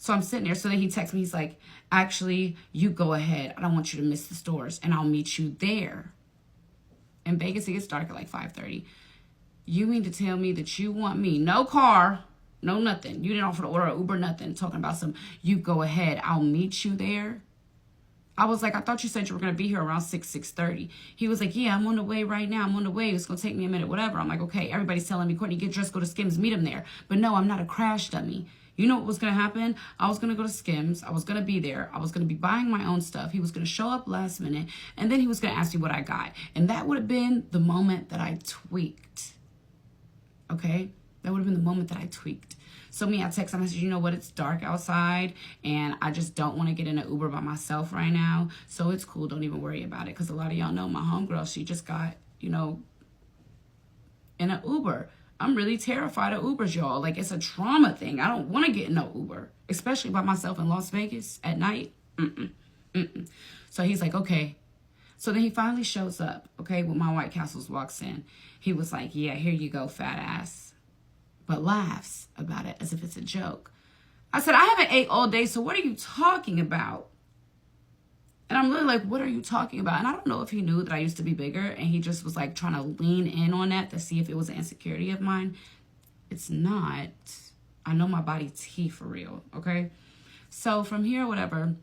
So I'm sitting there. So then he texts me. He's like, actually, you go ahead. I don't want you to miss the stores. And I'll meet you there. In Vegas, it gets dark at like 5:30. You mean to tell me that you want me? No car. No nothing. You didn't offer to order an Uber, nothing. Talking about some, you go ahead. I'll meet you there. I was like, I thought you said you were going to be here around 6:30. He was like, yeah, I'm on the way right now. I'm on the way. It's going to take me a minute, whatever. I'm like, okay, everybody's telling me, Courtney, get dressed, go to Skims, meet him there. But no, I'm not a crash dummy. You know what was going to happen? I was going to go to Skims. I was going to be there. I was going to be buying my own stuff. He was going to show up last minute. And then he was going to ask me what I got. And that would have been the moment that I tweaked. Okay? That would have been the moment that I tweaked. So I text him, I said, you know what, it's dark outside, and I just don't want to get in an Uber by myself right now, so it's cool, don't even worry about it, because a lot of y'all know my homegirl, she just got, in an Uber. I'm really terrified of Ubers, y'all. Like, it's a trauma thing. I don't want to get in no Uber, especially by myself in Las Vegas at night. So he's like, okay. So then he finally shows up, okay, with my White Castles, walks in. He was like, yeah, here you go, fat ass. But laughs about it as if it's a joke. I said, I haven't ate all day, so what are you talking about? And I'm really like, what are you talking about? And I don't know if he knew that I used to be bigger, and he just was like trying to lean in on that to see if it was an insecurity of mine. It's not. I know my body T for real, okay? So from here, whatever,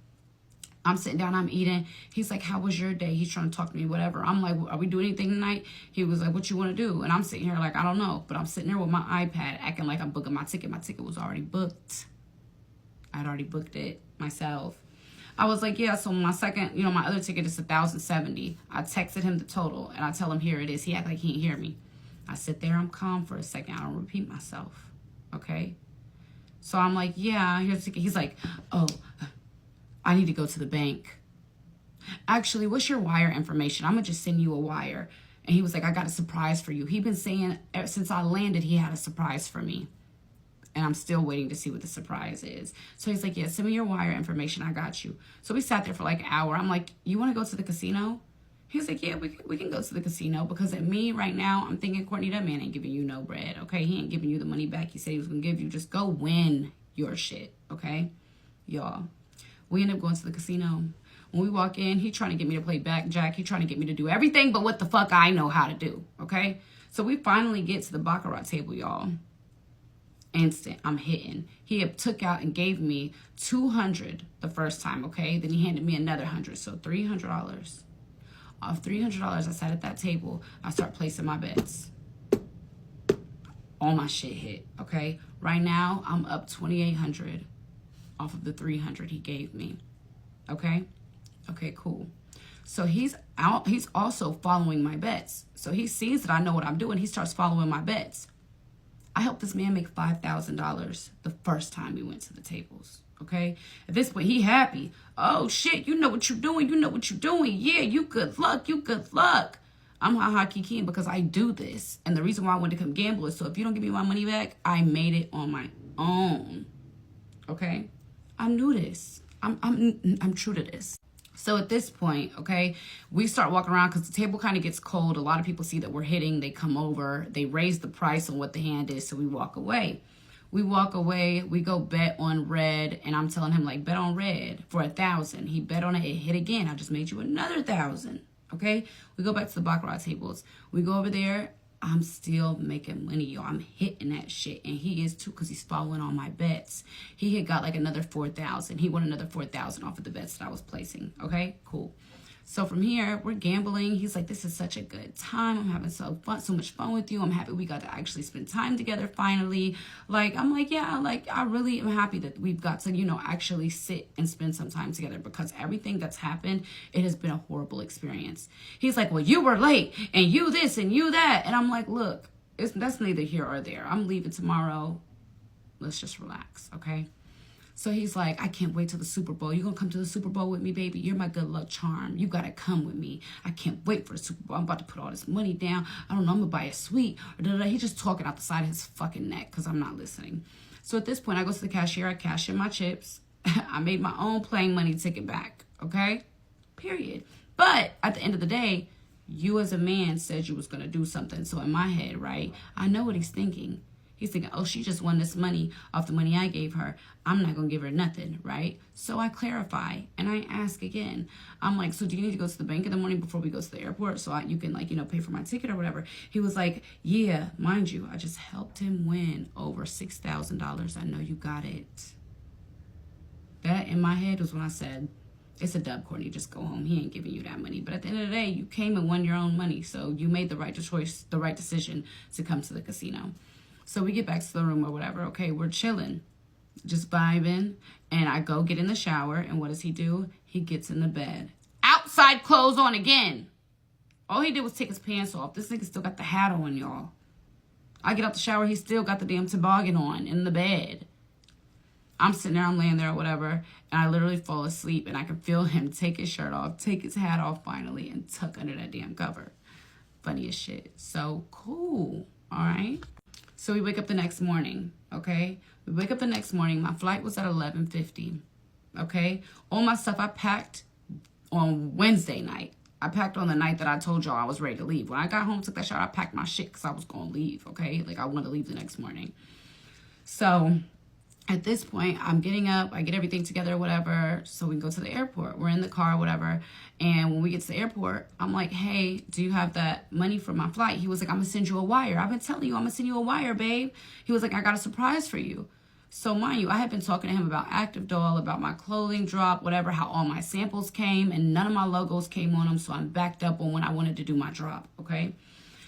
I'm sitting down, I'm eating. He's like, how was your day? He's trying to talk to me, whatever. I'm like, are we doing anything tonight? He was like, what you want to do? And I'm sitting here like, I don't know. But I'm sitting there with my iPad acting like I'm booking my ticket. My ticket was already booked. I'd already booked it myself. I was like, yeah, so my second, my other ticket is $1,070. I texted him the total, and I tell him, here it is. He act like he didn't hear me. I sit there, I'm calm for a second. I don't repeat myself, okay? So I'm like, yeah, here's the ticket. He's like, oh, I need to go to the bank. Actually, what's your wire information? I'm going to just send you a wire. And he was like, I got a surprise for you. He'd been saying since I landed, he had a surprise for me. And I'm still waiting to see what the surprise is. So he's like, yeah, send me your wire information. I got you. So we sat there for like an hour. I'm like, you want to go to the casino? He's like, yeah, we can go to the casino. Because at me right now, I'm thinking, Courtney, that man ain't giving you no bread, okay? He ain't giving you the money back he said he was going to give you. Just go win your shit, okay? Y'all. We end up going to the casino. When we walk in, he trying to get me to play blackjack. He trying to get me to do everything but what the fuck I know how to do, okay? So we finally get to the baccarat table, y'all. Instant, I'm hitting. He had took out and gave me $200 the first time, okay? Then he handed me another $100, so $300. Off $300, I sat at that table. I start placing my bets. All my shit hit, okay? Right now, I'm up $2,800. Off of the $300 he gave me. Okay? Okay, cool. So he's also following my bets. So he sees that I know what I'm doing. He starts following my bets. I helped this man make $5,000 the first time we went to the tables. Okay? At this point, he happy. Oh, shit, you know what you're doing. You know what you're doing. Yeah, you good luck. You good luck. I'm ha-ha kikiing because I do this. And the reason why I wanted to come gamble is so if you don't give me my money back, I made it on my own. Okay? I knew this. I'm true to this. So at this point, okay, we start walking around because the table kind of gets cold. A lot of people see that we're hitting. They come over. They raise the price on what the hand is, so we walk away. We walk away. We go bet on red, and I'm telling him, like, bet on red for 1,000. He bet on it. It hit again. I just made you another 1,000, okay? We go back to the baccarat tables. We go over there. I'm still making money, y'all. I'm hitting that shit. And he is too because he's following all my bets. He had got like another 4,000. He won another 4,000 off of the bets that I was placing. Okay, cool. So from here, we're gambling. He's like, this is such a good time. I'm having so much fun with you. I'm happy we got to actually spend time together finally. Like, I'm like, yeah, like, I really am happy that we've got to, actually sit and spend some time together because everything that's happened, it has been a horrible experience. He's like, well, you were late and you this and you that. And I'm like, look, that's neither here or there. I'm leaving tomorrow. Let's just relax, okay? So he's like, I can't wait till the Super Bowl. You gonna come to the Super Bowl with me, baby? You're my good luck charm. You gotta come with me. I can't wait for the Super Bowl. I'm about to put all this money down. I don't know, I'm gonna buy a suite. He's just talking out the side of his fucking neck because I'm not listening. So at this point, I go to the cashier. I cash in my chips. I made my own plane money ticket back, okay? Period. But at the end of the day, you as a man said you was gonna do something. So in my head, right, I know what he's thinking. He's thinking, oh, she just won this money off the money I gave her. I'm not going to give her nothing, right? So I clarify and I ask again. I'm like, so do you need to go to the bank in the morning before we go to the airport so you can, like, pay for my ticket or whatever? He was like, yeah, mind you, I just helped him win over $6,000. I know you got it. That in my head was when I said, it's a dub, Courtney. Just go home. He ain't giving you that money. But at the end of the day, you came and won your own money. So you made the right choice, the right decision to come to the casino. So we get back to the room or whatever. Okay, we're chilling, just vibing. And I go get in the shower. And what does he do? He gets in the bed. Outside clothes on again. All he did was take his pants off. This nigga still got the hat on, y'all. I get out the shower. He still got the damn toboggan on in the bed. I'm sitting there, I'm laying there or whatever, and I literally fall asleep, and I can feel him take his shirt off, take his hat off finally, and tuck under that damn cover. Funny as shit. So cool, all right? So we wake up the next morning, okay? We wake up the next morning. My flight was at 11:50, okay? All my stuff I packed on Wednesday night. I packed on the night that I told y'all I was ready to leave. When I got home, took that shower, I packed my shit because I was going to leave, okay? Like, I wanted to leave the next morning. So at this point, I'm getting up, I get everything together, whatever, so we can go to the airport. We're in the car, whatever, and when we get to the airport, I'm like, hey, do you have that money for my flight? He was like, I'm going to send you a wire. I've been telling you, I'm going to send you a wire, babe. He was like, I got a surprise for you. So mind you, I had been talking to him about Active Doll, about my clothing drop, whatever, how all my samples came, and none of my logos came on them, so I'm backed up on when I wanted to do my drop, okay?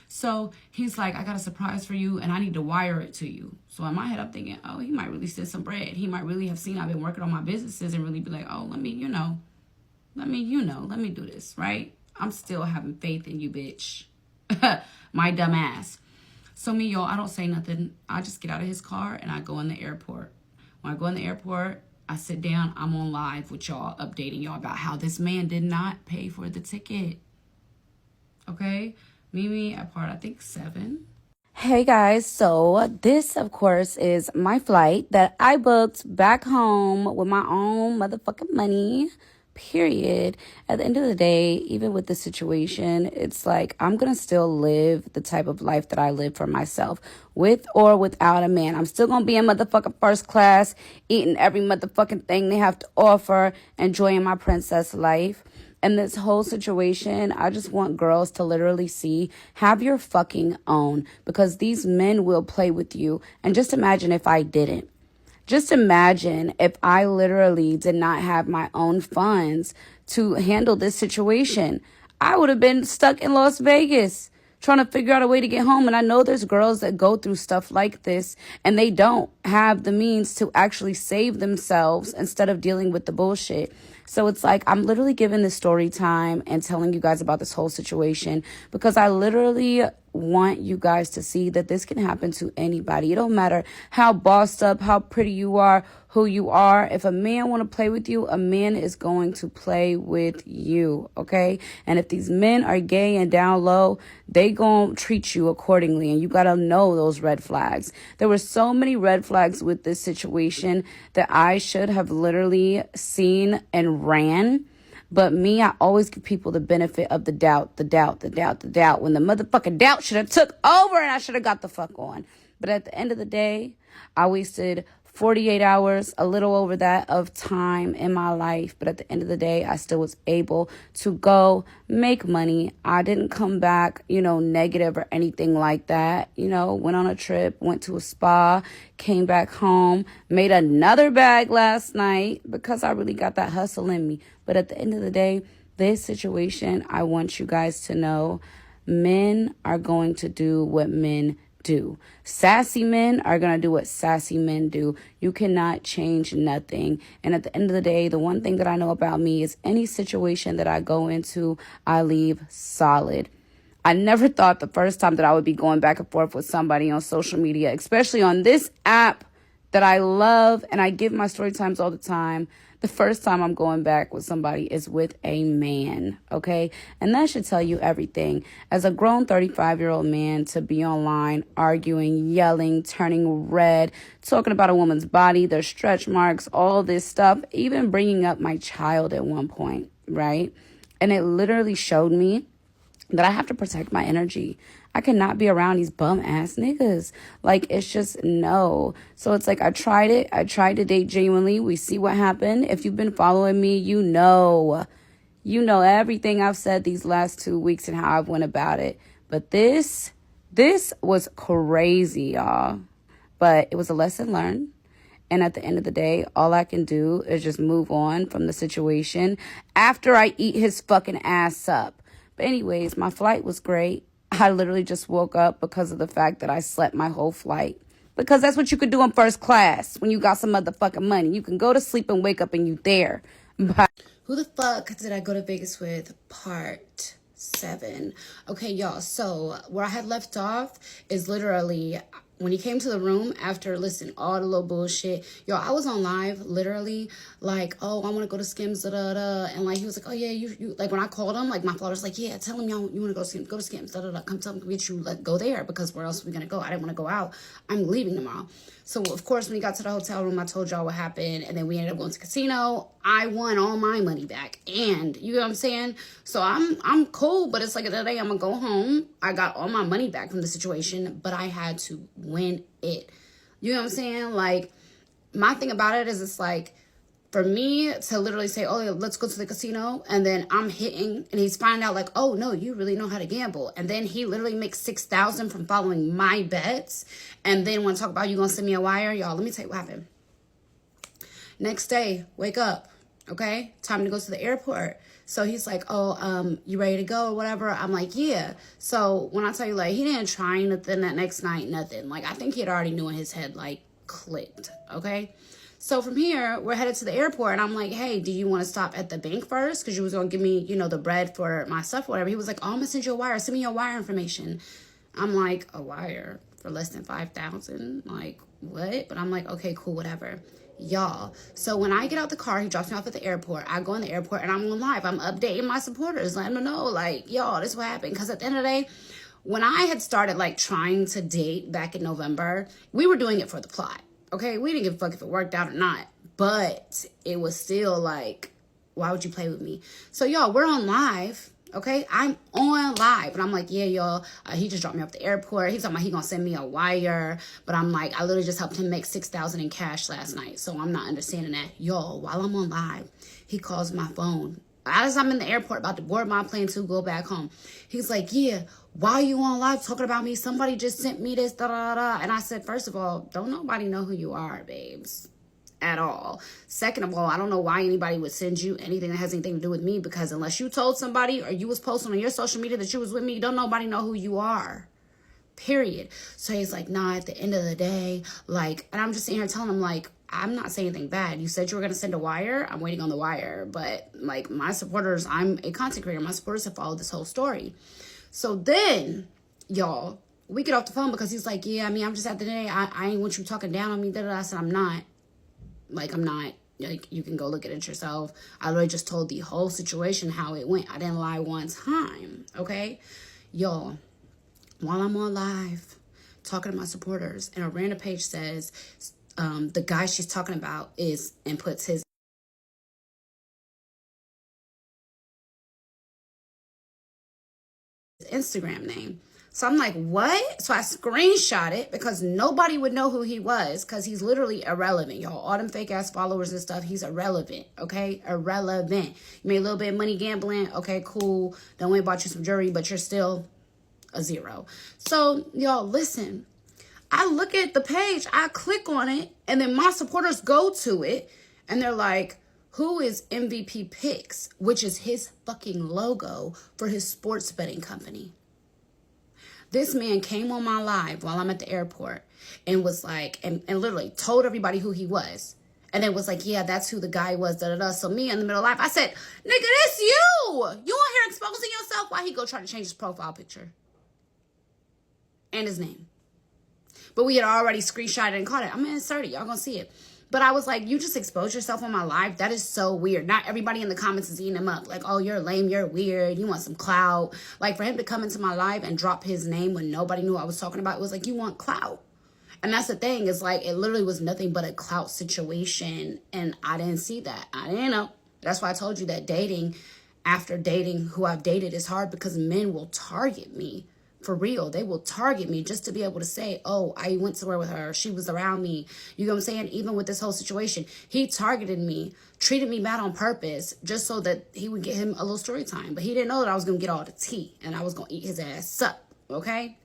So he's like, I got a surprise for you, and I need to wire it to you. So in my head, I'm thinking, oh, he might really send some bread. He might really have seen I've been working on my businesses and really be like, oh, let me do this, right? I'm still having faith in you, bitch. My dumb ass. So me, y'all, I don't say nothing. I just get out of his car, and I go in the airport. When I go in the airport, I sit down. I'm on live with y'all, updating y'all about how this man did not pay for the ticket. Okay? Mimi at part, I think 7. Hey guys, so this of course is my flight that I booked back home with my own motherfucking money, period. At the end of the day, even with the situation, it's like I'm gonna still live the type of life that I live for myself, with or without a man. I'm still gonna be in motherfucking first class, eating every motherfucking thing they have to offer, enjoying my princess life. And this whole situation, I just want girls to literally see, have your fucking own, because these men will play with you. And just imagine if I didn't. Just imagine if I literally did not have my own funds to handle this situation. I would have been stuck in Las Vegas trying to figure out a way to get home. And I know there's girls that go through stuff like this and they don't have the means to actually save themselves instead of dealing with the bullshit. So it's like I'm literally giving this story time and telling you guys about this whole situation because I literally want you guys to see that this can happen to anybody. It don't matter how bossed up, how pretty you are, who you are. If a man want to play with you, a man is going to play with you, okay? And if these men are gay and down low, they gonna treat you accordingly, and you gotta know those red flags. There were so many red flags with this situation that I should have literally seen and ran. But me, I always give people the benefit of the doubt. When the motherfucking doubt should have took over and I should have got the fuck on. But at the end of the day, I wasted 48 hours, a little over that, of time in my life. But at the end of the day, I still was able to go make money. I didn't come back, negative or anything like that. Went on a trip, went to a spa, came back home, made another bag last night because I really got that hustle in me. But at the end of the day, this situation, I want you guys to know, men are going to do what men do. Sassy men are going to do what sassy men do. You cannot change nothing. And at the end of the day, the one thing that I know about me is any situation that I go into, I leave solid. I never thought the first time that I would be going back and forth with somebody on social media, especially on this app that I love and I give my story times all the time. The first time I'm going back with somebody is with a man, okay? And that should tell you everything. As a grown 35-year-old man, to be online arguing, yelling, turning red, talking about a woman's body, their stretch marks, all this stuff, even bringing up my child at one point, right? And it literally showed me that I have to protect my energy. I cannot be around these bum ass niggas. Like, it's just no. So it's like, I tried it. I tried to date genuinely. We see what happened. If you've been following me, you know everything I've said these last 2 weeks and how I've went about it. But this was crazy, y'all. But it was a lesson learned. And at the end of the day, all I can do is just move on from the situation after I eat his fucking ass up. But anyways, my flight was great. I literally just woke up because of the fact that I slept my whole flight. Because that's what you could do in first class when you got some motherfucking money. You can go to sleep and wake up and you there. But who the fuck did I go to Vegas with? Part 7. Okay, y'all. So where I had left off is literally when he came to the room after listening all the little bullshit. Yo, I was on live literally like, oh, I want to go to Skims, da da da. And like, he was like, oh yeah, you like when I called him, like my father's like, yeah, tell him you want to go to Skims, da da da. Come tell him to get you, like, go there because where else are we gonna go? I didn't want to go out. I'm leaving tomorrow. So of course, when he got to the hotel room, I told y'all what happened, and then we ended up going to the casino. I won all my money back, and you know what I'm saying. So I'm cool, but it's like today I'm gonna go home. I got all my money back from the situation, but I had to win it. You know what I'm saying? Like, my thing about it is, it's like, for me to literally say, oh, let's go to the casino, and then I'm hitting, and he's finding out like, oh, no, you really know how to gamble. And then he literally makes $6,000 from following my bets, and then want to talk about you going to send me a wire. Y'all, let me tell you what happened. Next day, wake up, okay? Time to go to the airport. So he's like, oh, you ready to go or whatever? I'm like, yeah. So when I tell you, like, he didn't try nothing that next night, nothing. Like, I think he had already knew in his head, like, clicked, okay? So from here, we're headed to the airport, and I'm like, hey, do you want to stop at the bank first? Because you was going to give me, you know, the bread for my stuff or whatever. He was like, oh, I'm going to send you a wire. Send me your wire information. I'm like, a wire for less than $5,000? Like, what? But I'm like, okay, cool, whatever. Y'all, so when I get out the car, he drops me off at the airport. I go in the airport, and I'm on live. I'm updating my supporters, letting them know, like, y'all, this is what happened. Because at the end of the day, when I had started, like, trying to date back in November, we were doing it for the plot. Okay, we didn't give a fuck if it worked out or not. But it was still like, why would you play with me? So, y'all, we're on live. Okay, I'm on live. And I'm like, yeah, y'all, he just dropped me off the airport. He's talking about he gonna send me a wire. But I'm like, I literally just helped him make $6,000 in cash last night. So I'm not understanding that. Y'all, while I'm on live, he calls my phone. As I'm in the airport about to board my plane to go back home, he's like, yeah, why are you on live talking about me? Somebody just sent me this, da da da. And I said, first of all, don't nobody know who you are, babes, at all. Second of all, I don't know why anybody would send you anything that has anything to do with me, because unless you told somebody or you was posting on your social media that you was with me, don't nobody know who you are. Period. So he's like, nah, at the end of the day, like, and I'm just sitting here telling him, like, I'm not saying anything bad. You said you were going to send a wire. I'm waiting on the wire. But, like, my supporters, I'm a content creator. My supporters have followed this whole story. So then, y'all, we get off the phone because he's like, yeah, I mean, I'm just at the day. I ain't want you talking down on me. I said, I'm not. Like, I'm not. Like, you can go look at it yourself. I literally just told the whole situation how it went. I didn't lie one time. Okay? Y'all, while I'm on live talking to my supporters, and a random page says, the guy she's talking about is, and puts his Instagram name. So I'm like, what? So I screenshot it because nobody would know who he was, because he's literally irrelevant, y'all. All them fake ass followers and stuff, he's irrelevant, okay? Irrelevant. You made a little bit of money gambling, okay, cool. Then we bought you some jewelry, but you're still a zero. So, y'all, listen. I look at the page, I click on it, and then my supporters go to it, and they're like, who is MVP Picks, which is his fucking logo for his sports betting company. This man came on my live while I'm at the airport and was like, and literally told everybody who he was. And it was like, yeah, that's who the guy was, da da da. So me in the middle of life, I said, nigga, this you. You on here exposing yourself? Why he go try to change his profile picture and his name? But we had already screenshotted and caught it. I'm going to insert it. Y'all going to see it. But I was like, you just exposed yourself on my live? That is so weird. Not everybody in the comments is eating him up. Like, oh, you're lame. You're weird. You want some clout. Like, for him to come into my live and drop his name when nobody knew I was talking about, it was like, you want clout. And that's the thing. Is like, it literally was nothing but a clout situation. And I didn't see that. I didn't know. That's why I told you that dating, after dating who I've dated, is hard, because men will target me For real. They will target me just to be able to say, oh, I went somewhere with her. She was around me. You know what I'm saying? Even with this whole situation, he targeted me, treated me bad on purpose just so that he would get him a little story time. But he didn't know that I was going to get all the tea and I was going to eat his ass up. Okay?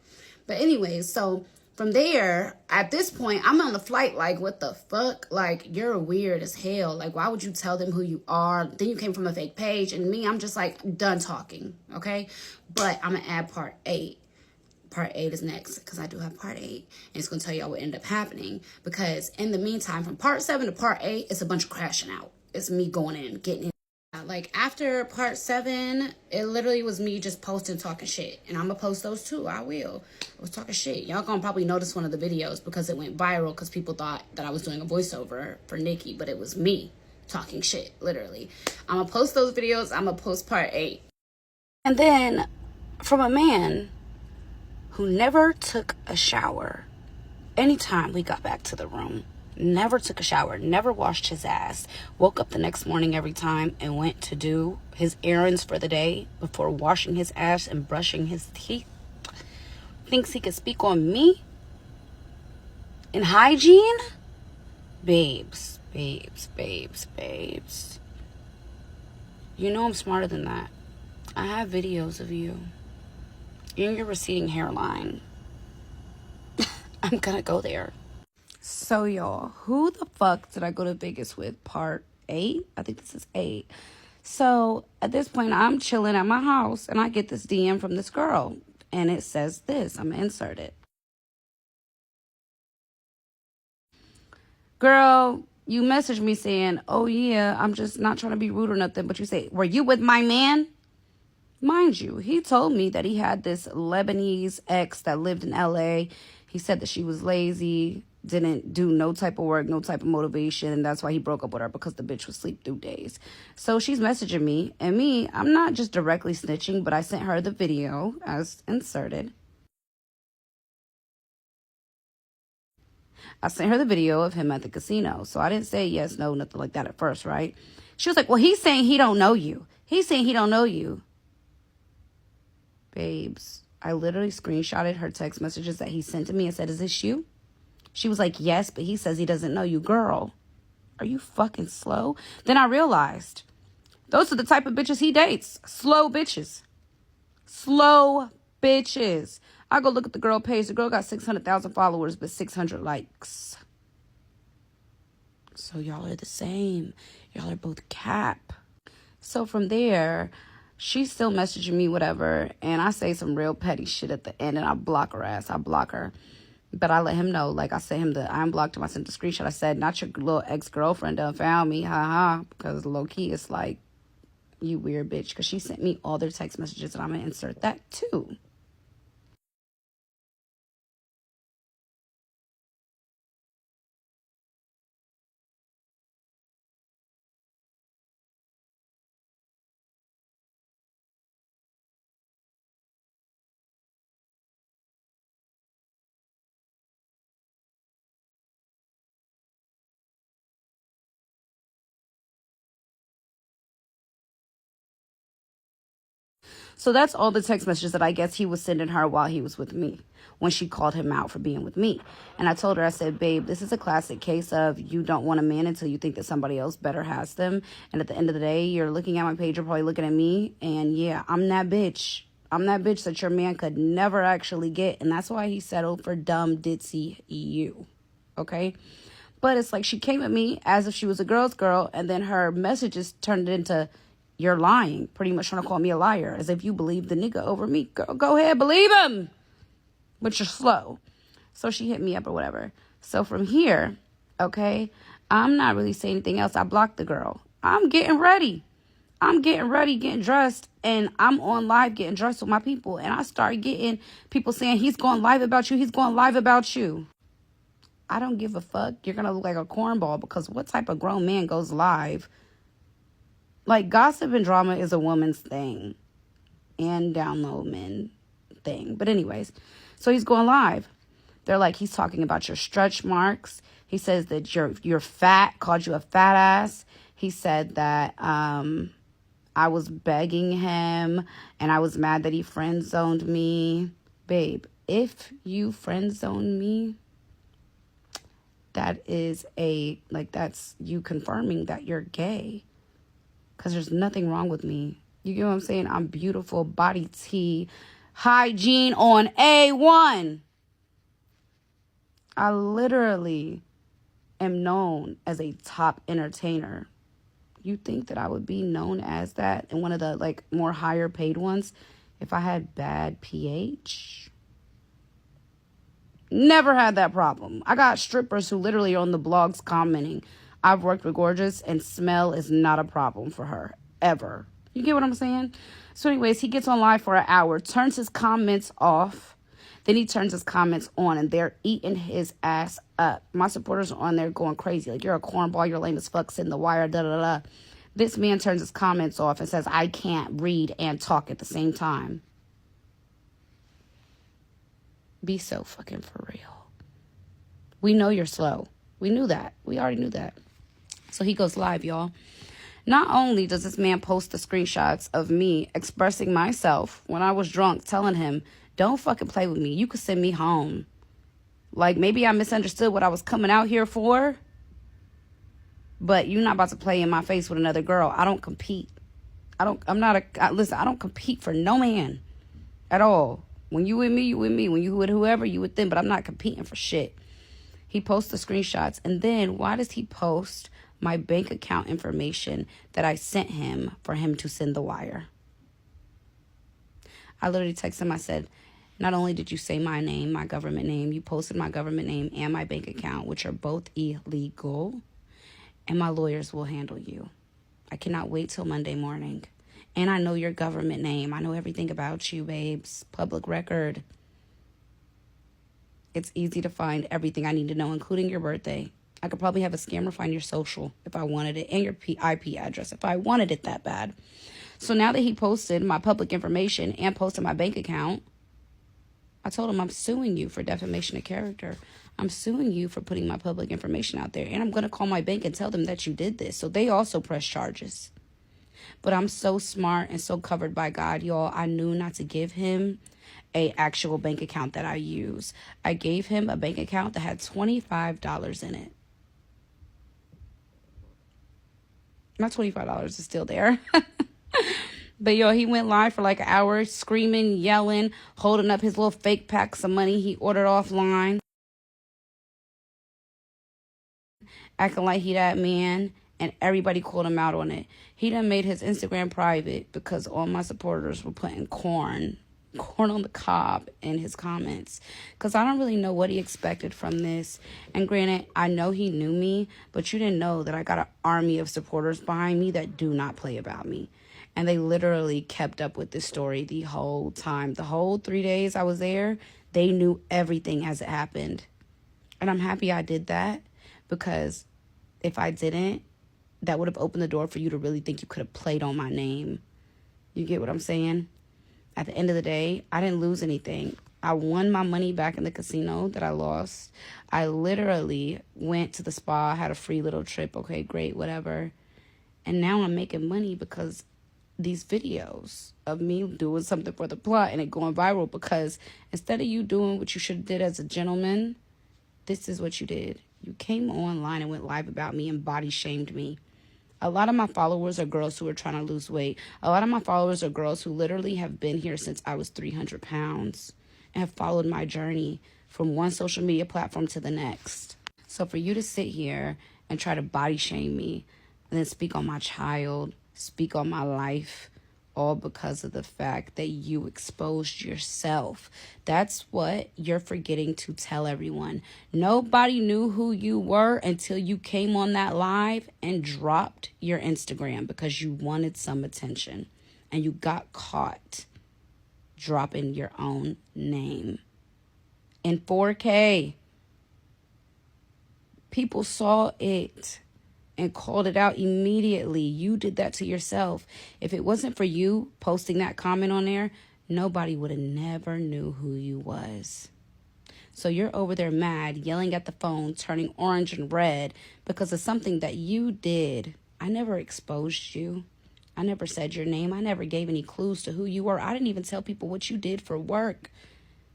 But anyways, so from there, at this point, I'm on the flight like, what the fuck? Like, you're weird as hell. Like, why would you tell them who you are? Then you came from a fake page. And me, I'm just like, done talking. Okay? But I'm going to add part 8. Part 8 is next because I do have part 8. And it's going to tell y'all what ended up happening. Because in the meantime, from part 7 to part 8, it's a bunch of crashing out. It's me going in, getting in. Like, after part 7, it literally was me just posting, talking shit. And I'm going to post those too. I will. I was talking shit. Y'all going to probably notice one of the videos because it went viral because people thought that I was doing a voiceover for Nikki. But it was me talking shit, literally. I'm going to post those videos. I'm going to post part 8. And then from a man who never took a shower anytime we got back to the room. Never took a shower, never washed his ass, woke up the next morning every time and went to do his errands for the day before washing his ass and brushing his teeth. Thinks he could speak on me in hygiene? Babes. You know I'm smarter than that. I have videos of you in your receding hairline. I'm gonna go there. So y'all, who the fuck did I go to Vegas with? Part 8? I think this is 8. So at this point, I'm chilling at my house and I get this DM from this girl and it says this. I'm gonna insert it. Girl, you messaged me saying, oh yeah, I'm just not trying to be rude or nothing, but you say, were you with my man? Mind you, he told me that he had this Lebanese ex that lived in LA. He said that she was lazy, didn't do no type of work, no type of motivation, and that's why he broke up with her, because the bitch would sleep through days. So she's messaging me, and me, I'm not just directly snitching, but I sent her the video as inserted. I sent her the video of him at the casino. So I didn't say yes, no, nothing like that at first, right? She was like, well, he's saying he don't know you. He's saying he don't know you. Babes, I literally screenshotted her text messages that he sent to me and said, is this you? She was like, yes, but he says he doesn't know you. Girl, are you fucking slow? Then I realized those are the type of bitches he dates. Slow bitches. Slow bitches. I go look at the girl page. The girl got 600,000 followers, but 600 likes. So y'all are the same. Y'all are both cap. So from there, she's still messaging me, whatever, and I say some real petty shit at the end, and I block her ass. I block her. But I let him know, like I sent him I unblocked him. I sent the screenshot. I said, not your little ex-girlfriend done found me, haha. Because low-key, it's like, you weird bitch. Because she sent me all their text messages, and I'm going to insert that too. So that's all the text messages that I guess he was sending her while he was with me, when she called him out for being with me. And I told her, I said, babe, this is a classic case of you don't want a man until you think that somebody else better has them. And at the end of the day, you're looking at my page, you're probably looking at me. And yeah, I'm that bitch. I'm that bitch that your man could never actually get. And that's why he settled for dumb, ditzy you. Okay? But it's like she came at me as if she was a girl's girl. And then her messages turned it into, you're lying, pretty much trying to call me a liar, as if you believe the nigga over me. Girl, go ahead, believe him. But you're slow. So she hit me up or whatever. So from here, okay, I'm not really saying anything else. I blocked the girl. I'm getting ready. Getting dressed, and I'm on live getting dressed with my people. And I start getting people saying, he's going live about you. I don't give a fuck. You're going to look like a cornball, because what type of grown man goes live? Like, gossip and drama is a woman's thing. And download men thing. But anyways, so he's going live. They're like, he's talking about your stretch marks. He says that you're fat, called you a fat ass. He said that I was begging him, and I was mad that he friend zoned me. babe, if you friend zone me, that is that's you confirming that you're gay. Because there's nothing wrong with me. You get what I'm saying? I'm beautiful, body T, hygiene on A1. I literally am known as a top entertainer. You think that I would be known as that in one of the more higher paid ones if I had bad pH? Never had that problem. I got strippers who literally are on the blogs commenting, I've worked with Gorgeous and smell is not a problem for her, ever. You get what I'm saying? So anyways, he gets on live for an hour, turns his comments off. Then he turns his comments on and they're eating his ass up. My supporters are on there going crazy. Like, you're a cornball, you're lame as fuck, sitting the wire, da-da-da. This man turns his comments off and says, I can't read and talk at the same time. Be so fucking for real. We know you're slow. We knew that. We already knew that. So he goes live, y'all. Not only does this man post the screenshots of me expressing myself when I was drunk, telling him, don't fucking play with me. You could send me home. Like, maybe I misunderstood what I was coming out here for. But you're not about to play in my face with another girl. I don't compete. Listen, I don't compete for no man at all. When you with me, you with me. When you with whoever, you with them. But I'm not competing for shit. He posts the screenshots. And then why does he post my bank account information that I sent him for him to send the wire? I literally texted him. I said, not only did you say my name, my government name, you posted my government name and my bank account, which are both illegal, and my lawyers will handle you. I cannot wait till Monday morning. And I know your government name. I know everything about you, babes. Public record. It's easy to find everything I need to know, including your birthday. I could probably have a scammer find your social if I wanted it, and your IP address if I wanted it that bad. So now that he posted my public information and posted my bank account, I told him, I'm suing you for defamation of character. I'm suing you for putting my public information out there. And I'm going to call my bank and tell them that you did this. So they also press charges. But I'm so smart and so covered by God, y'all. I knew not to give him a actual bank account that I use. I gave him a bank account that had $25 in it. My $25 is still there. But, yo, he went live for like an hour, screaming, yelling, holding up his little fake packs of money he ordered offline, acting like he that man, and everybody called him out on it. He done made his Instagram private because all my supporters were putting corn on the cob in his comments, because I don't really know what he expected from this. And granted, I know he knew me, but you didn't know that I got an army of supporters behind me that do not play about me. And they literally kept up with this story the whole time. The whole 3 days I was there, they knew everything as it happened. And I'm happy I did that, because if I didn't, that would have opened the door for you to really think you could have played on my name. You get what I'm saying? At the end of the day, I didn't lose anything. I won my money back in the casino that I lost. I literally went to the spa, had a free little trip. Okay, great, whatever. And now I'm making money because these videos of me doing something for the plot and it going viral, because instead of you doing what you should have did as a gentleman, this is what you did. You came online and went live about me and body shamed me. A lot of my followers are girls who are trying to lose weight. A lot of my followers are girls who literally have been here since I was 300 pounds and have followed my journey from one social media platform to the next. So for you to sit here and try to body shame me and then speak on my child, speak on my life, all because of the fact that you exposed yourself. That's what you're forgetting to tell everyone. Nobody knew who you were until you came on that live and dropped your Instagram because you wanted some attention. And you got caught dropping your own name in 4K. People saw it and called it out immediately. You did that to yourself. If it wasn't for you posting that comment on there, nobody would have never knew who you was. So you're over there mad, yelling at the phone, turning orange and red because of something that you did. I never exposed you. I never said your name. I never gave any clues to who you were. I didn't even tell people what you did for work.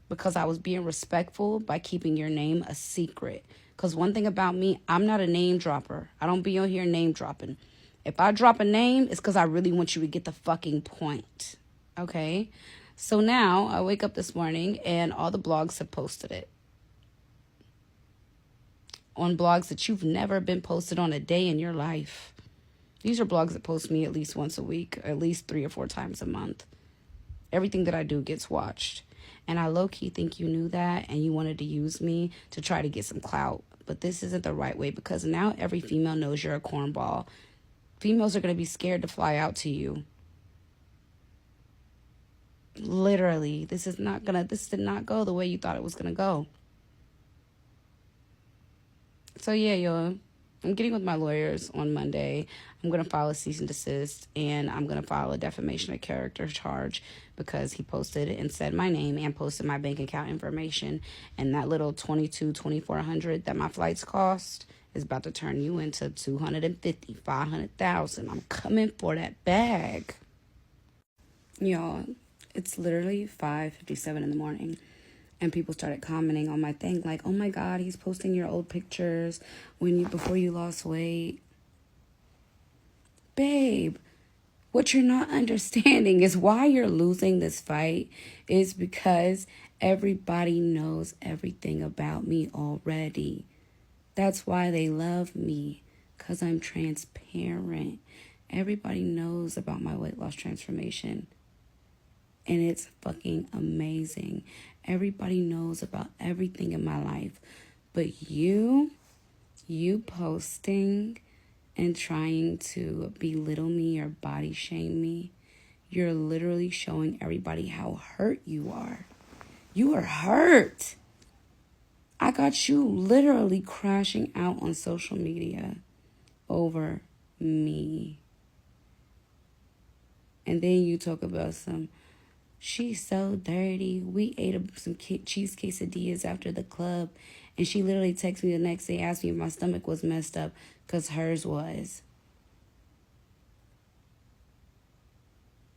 because I was being respectful by keeping your name a secret. Because one thing about me, I'm not a name dropper. I don't be on here name dropping. If I drop a name, it's because I really want you to get the fucking point. Okay? So now I wake up this morning and all the blogs have posted it. On blogs that you've never been posted on a day in your life. These are blogs that post me at least once a week, or at least 3 or 4 times a month. Everything that I do gets watched. And I low-key think you knew that and you wanted to use me to try to get some clout. But this isn't the right way, because now every female knows you're a cornball. Females are going to be scared to fly out to you. Literally, this did not go the way you thought it was going to go. So yeah, yo, I'm getting with my lawyers on Monday. I'm going to file a cease and desist, and I'm going to file a defamation of character charge because he posted and said my name and posted my bank account information. And that little $2,400 that my flights cost is about to turn you into $250,000, $500,000. I'm coming for that bag. Y'all, it's literally 5:57 in the morning. And people started commenting on my thing like, oh my God, he's posting your old pictures before you lost weight. Babe, what you're not understanding is why you're losing this fight is because everybody knows everything about me already. That's why they love me, because I'm transparent. Everybody knows about my weight loss transformation. And it's fucking amazing. Everybody knows about everything in my life. But you posting and trying to belittle me or body shame me, you're literally showing everybody how hurt you are. You are hurt. I got you literally crashing out on social media over me. And then you talk about she's so dirty. We ate some cheese quesadillas after the club. And she literally texted me the next day, asked me if my stomach was messed up, because hers was.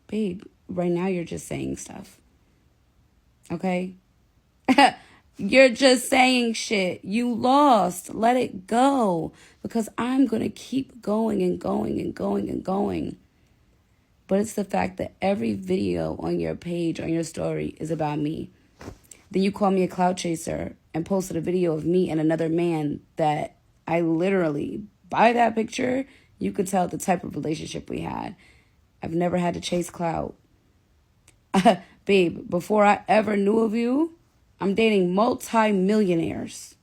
Babe, right now you're just saying stuff. Okay? You're just saying shit. You lost. Let it go. Because I'm going to keep going and going and going and going. But it's the fact that every video on your page, on your story, is about me. Then you call me a clout chaser and posted a video of me and another man that I literally, by that picture, you could tell the type of relationship we had. I've never had to chase clout. Babe, before I ever knew of you, I'm dating multi-millionaires.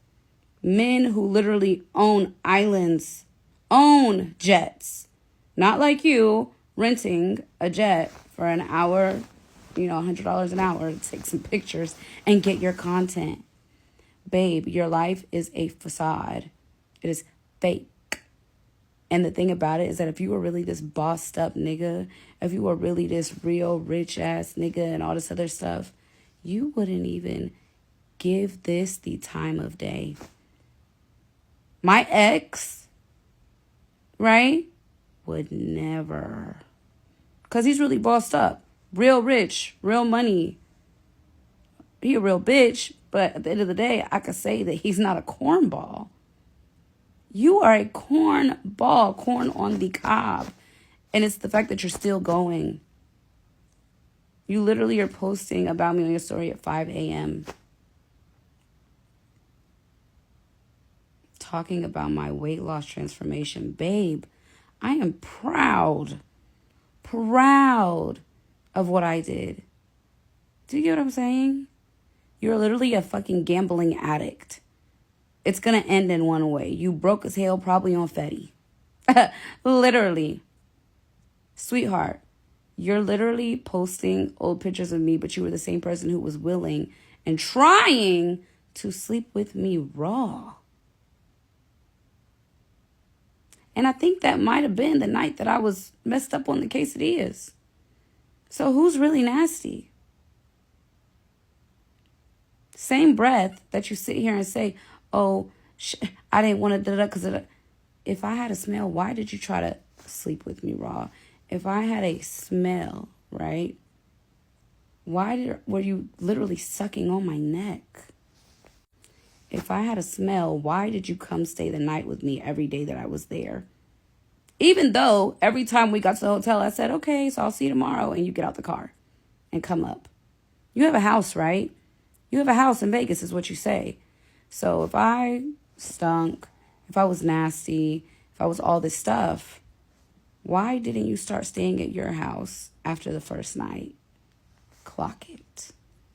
Men who literally own islands, own jets. Not like you, renting a jet for an hour, $100 an hour to take some pictures and get your content. Babe, your life is a facade. It is fake. And the thing about it is that if you were really this bossed up nigga, if you were really this real rich ass nigga and all this other stuff, you wouldn't even give this the time of day. My ex, right, would never. Because he's really bossed up. Real rich. Real money. He a real bitch. But at the end of the day, I could say that he's not a cornball. You are a cornball. Corn on the cob. And it's the fact that you're still going. You literally are posting about me on your story at 5 a.m. Talking about my weight loss transformation. Babe, I am proud of what I did. Do you get what I'm saying? You're literally a fucking gambling addict. It's going to end in one way. You broke as hell, probably on Fetty. Literally. Sweetheart, you're literally posting old pictures of me, but you were the same person who was willing and trying to sleep with me raw. And I think that might have been the night that I was messed up on the quesadillas. So who's really nasty? Same breath that you sit here and say, oh, I didn't want to do that because if I had a smell, why did you try to sleep with me raw? If I had a smell, right? were you literally sucking on my neck? If I had a smell, why did you come stay the night with me every day that I was there? Even though every time we got to the hotel, I said, okay, so I'll see you tomorrow. And you get out the car and come up. You have a house, right? You have a house in Vegas is what you say. So if I stunk, if I was nasty, if I was all this stuff, why didn't you start staying at your house after the first night? Clock it.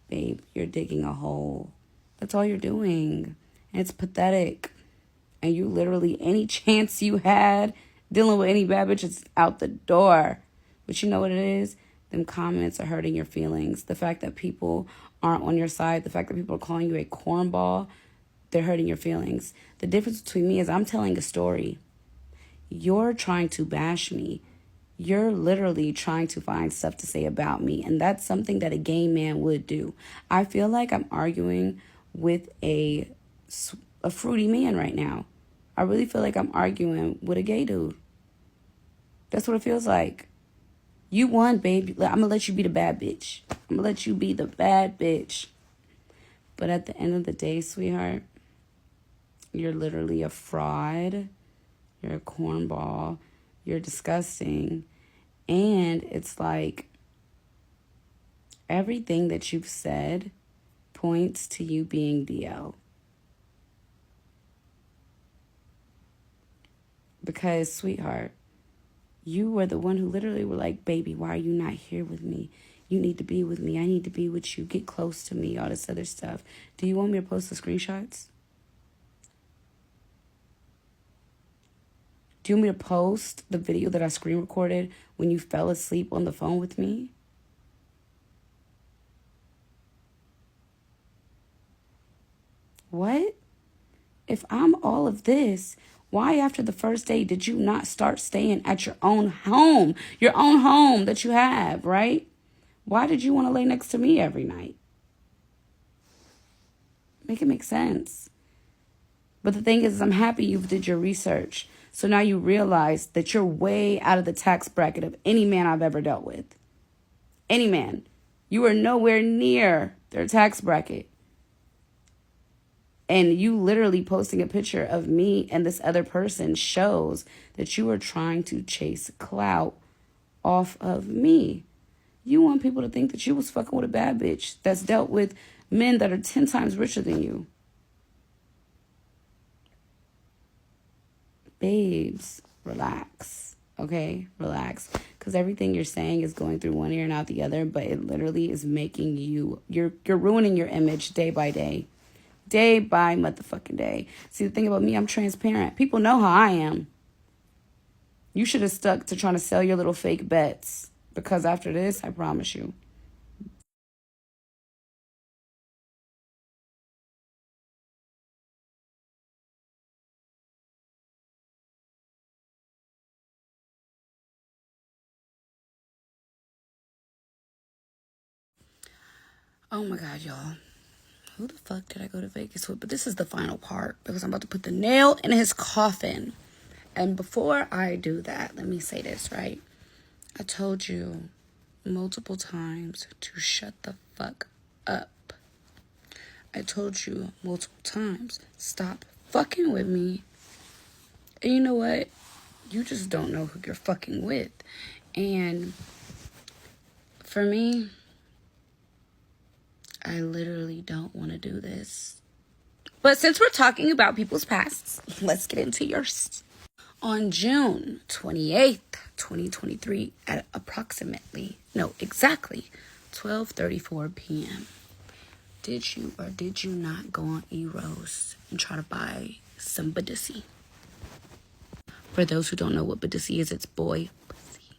Babe, you're digging a hole. That's all you're doing. And it's pathetic. And you literally, any chance you had dealing with any bad bitch, it's out the door. But you know what it is? Them comments are hurting your feelings. The fact that people aren't on your side, the fact that people are calling you a cornball, they're hurting your feelings. The difference between me is I'm telling a story. You're trying to bash me. You're literally trying to find stuff to say about me. And that's something that a gay man would do. I feel like I'm arguing with a fruity man right now. I really feel like I'm arguing with a gay dude. That's what it feels like. You won, babe. I'm going to let you be the bad bitch. I'm going to let you be the bad bitch. But at the end of the day, sweetheart, you're literally a fraud. You're a cornball. You're disgusting. And it's like everything that you've said points to you being DL. Because, sweetheart, you were the one who literally were like, baby, why are you not here with me? You need to be with me. I need to be with you. Get close to me. All this other stuff. Do you want me to post the screenshots? Do you want me to post the video that I screen recorded when you fell asleep on the phone with me? What? If I'm all of this, why after the first day did you not start staying at your own home? Your own home that you have, right? Why did you want to lay next to me every night? Make it make sense. But the thing is, I'm happy you did your research. So now you realize that you're way out of the tax bracket of any man I've ever dealt with. Any man. You are nowhere near their tax bracket. And you literally posting a picture of me and this other person shows that you are trying to chase clout off of me. You want people to think that you was fucking with a bad bitch that's dealt with men that are 10 times richer than you. Babes, relax, okay? Relax. Because everything you're saying is going through one ear and out the other, but it literally is making you're ruining your image day by day. Day by motherfucking day. See, the thing about me, I'm transparent. People know how I am. You should have stuck to trying to sell your little fake bets. Because after this, I promise you. Oh my God, y'all. Who the fuck did I go to Vegas with? But this is the final part because I'm about to put the nail in his coffin. And before I do that, let me say this, right? I told you multiple times to shut the fuck up. I told you multiple times, stop fucking with me. And you know what? You just don't know who you're fucking with. And for me, I literally don't want to do this. But since we're talking about people's pasts, let's get into yours. On June 28th, 2023, at exactly 12:34 p.m., did you or did you not go on Eros and try to buy some Badissi? For those who don't know what Badissi is, it's boy pussy.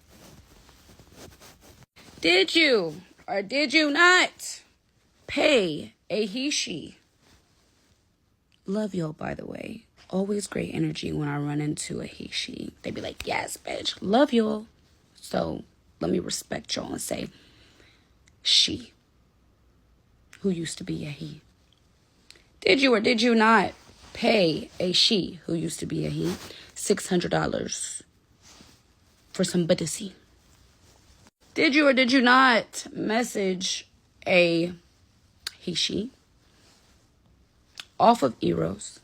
Did you or did you not pay a he-she? Love y'all, by the way. Always great energy when I run into a he-she. They be like, yes, bitch. Love y'all. So let me respect y'all and say she, who used to be a he. Did you or did you not pay a she, who used to be a he, $600 for some Badissi? Did you or did you not message a she off of Eros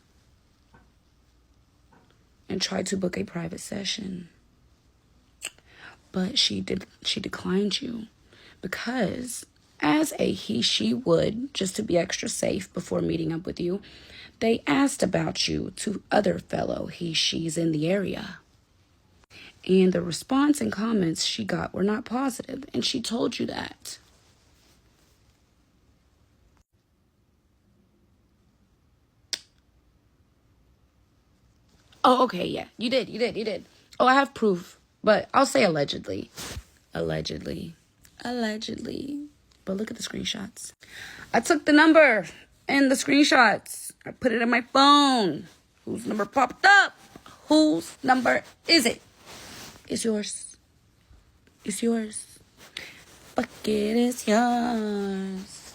and tried to book a private session. But she declined you because, as a she would, just to be extra safe before meeting up with you, they asked about you to other fellow she's in the area. And the response and comments she got were not positive, and she told you that. Oh, okay, yeah. You did. Oh, I have proof, but I'll say allegedly. Allegedly. But look at the screenshots. I took the number and the screenshots. I put it in my phone. Whose number popped up? Whose number is it? It's yours. It's yours. Fuck it, is yours.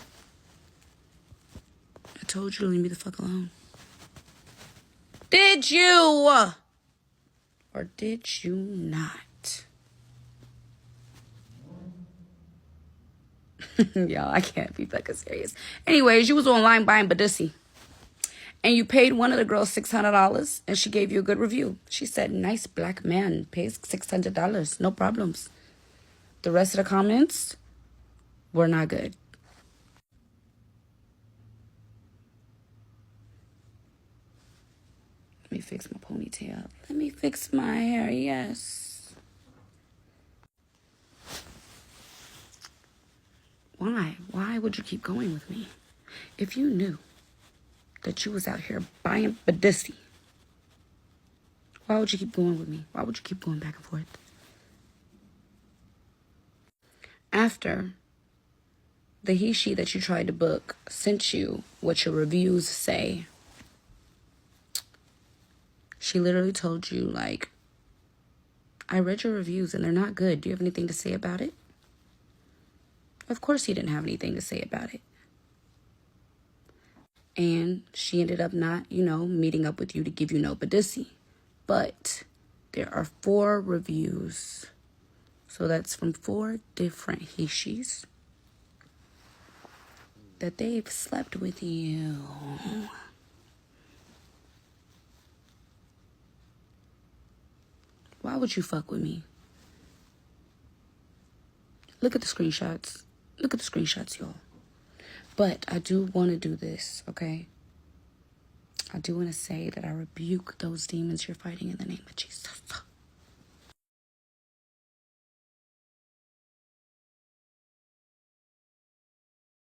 I told you to leave me the fuck alone. Did you? Or did you not? Y'all, I can't be fucking serious. Anyways, you was online buying Badussi. And you paid one of the girls $600, and she gave you a good review. She said, nice black man, pays $600, no problems. The rest of the comments were not good. Let me fix my ponytail. Let me fix my hair, yes. Why? Why would you keep going with me? If you knew that you was out here buying Badussi, why would you keep going with me? Why would you keep going back and forth? After the she that you tried to book sent you what your reviews say, she literally told you, like, I read your reviews and they're not good. Do you have anything to say about it? Of course he didn't have anything to say about it. And she ended up not, meeting up with you to give you no Badussi. But there are 4 reviews. So that's from 4 different she's that they've slept with you. Why would you fuck with me? Look at the screenshots. Look at the screenshots, y'all. But I do want to do this, okay? I do want to say that I rebuke those demons you're fighting in the name of Jesus.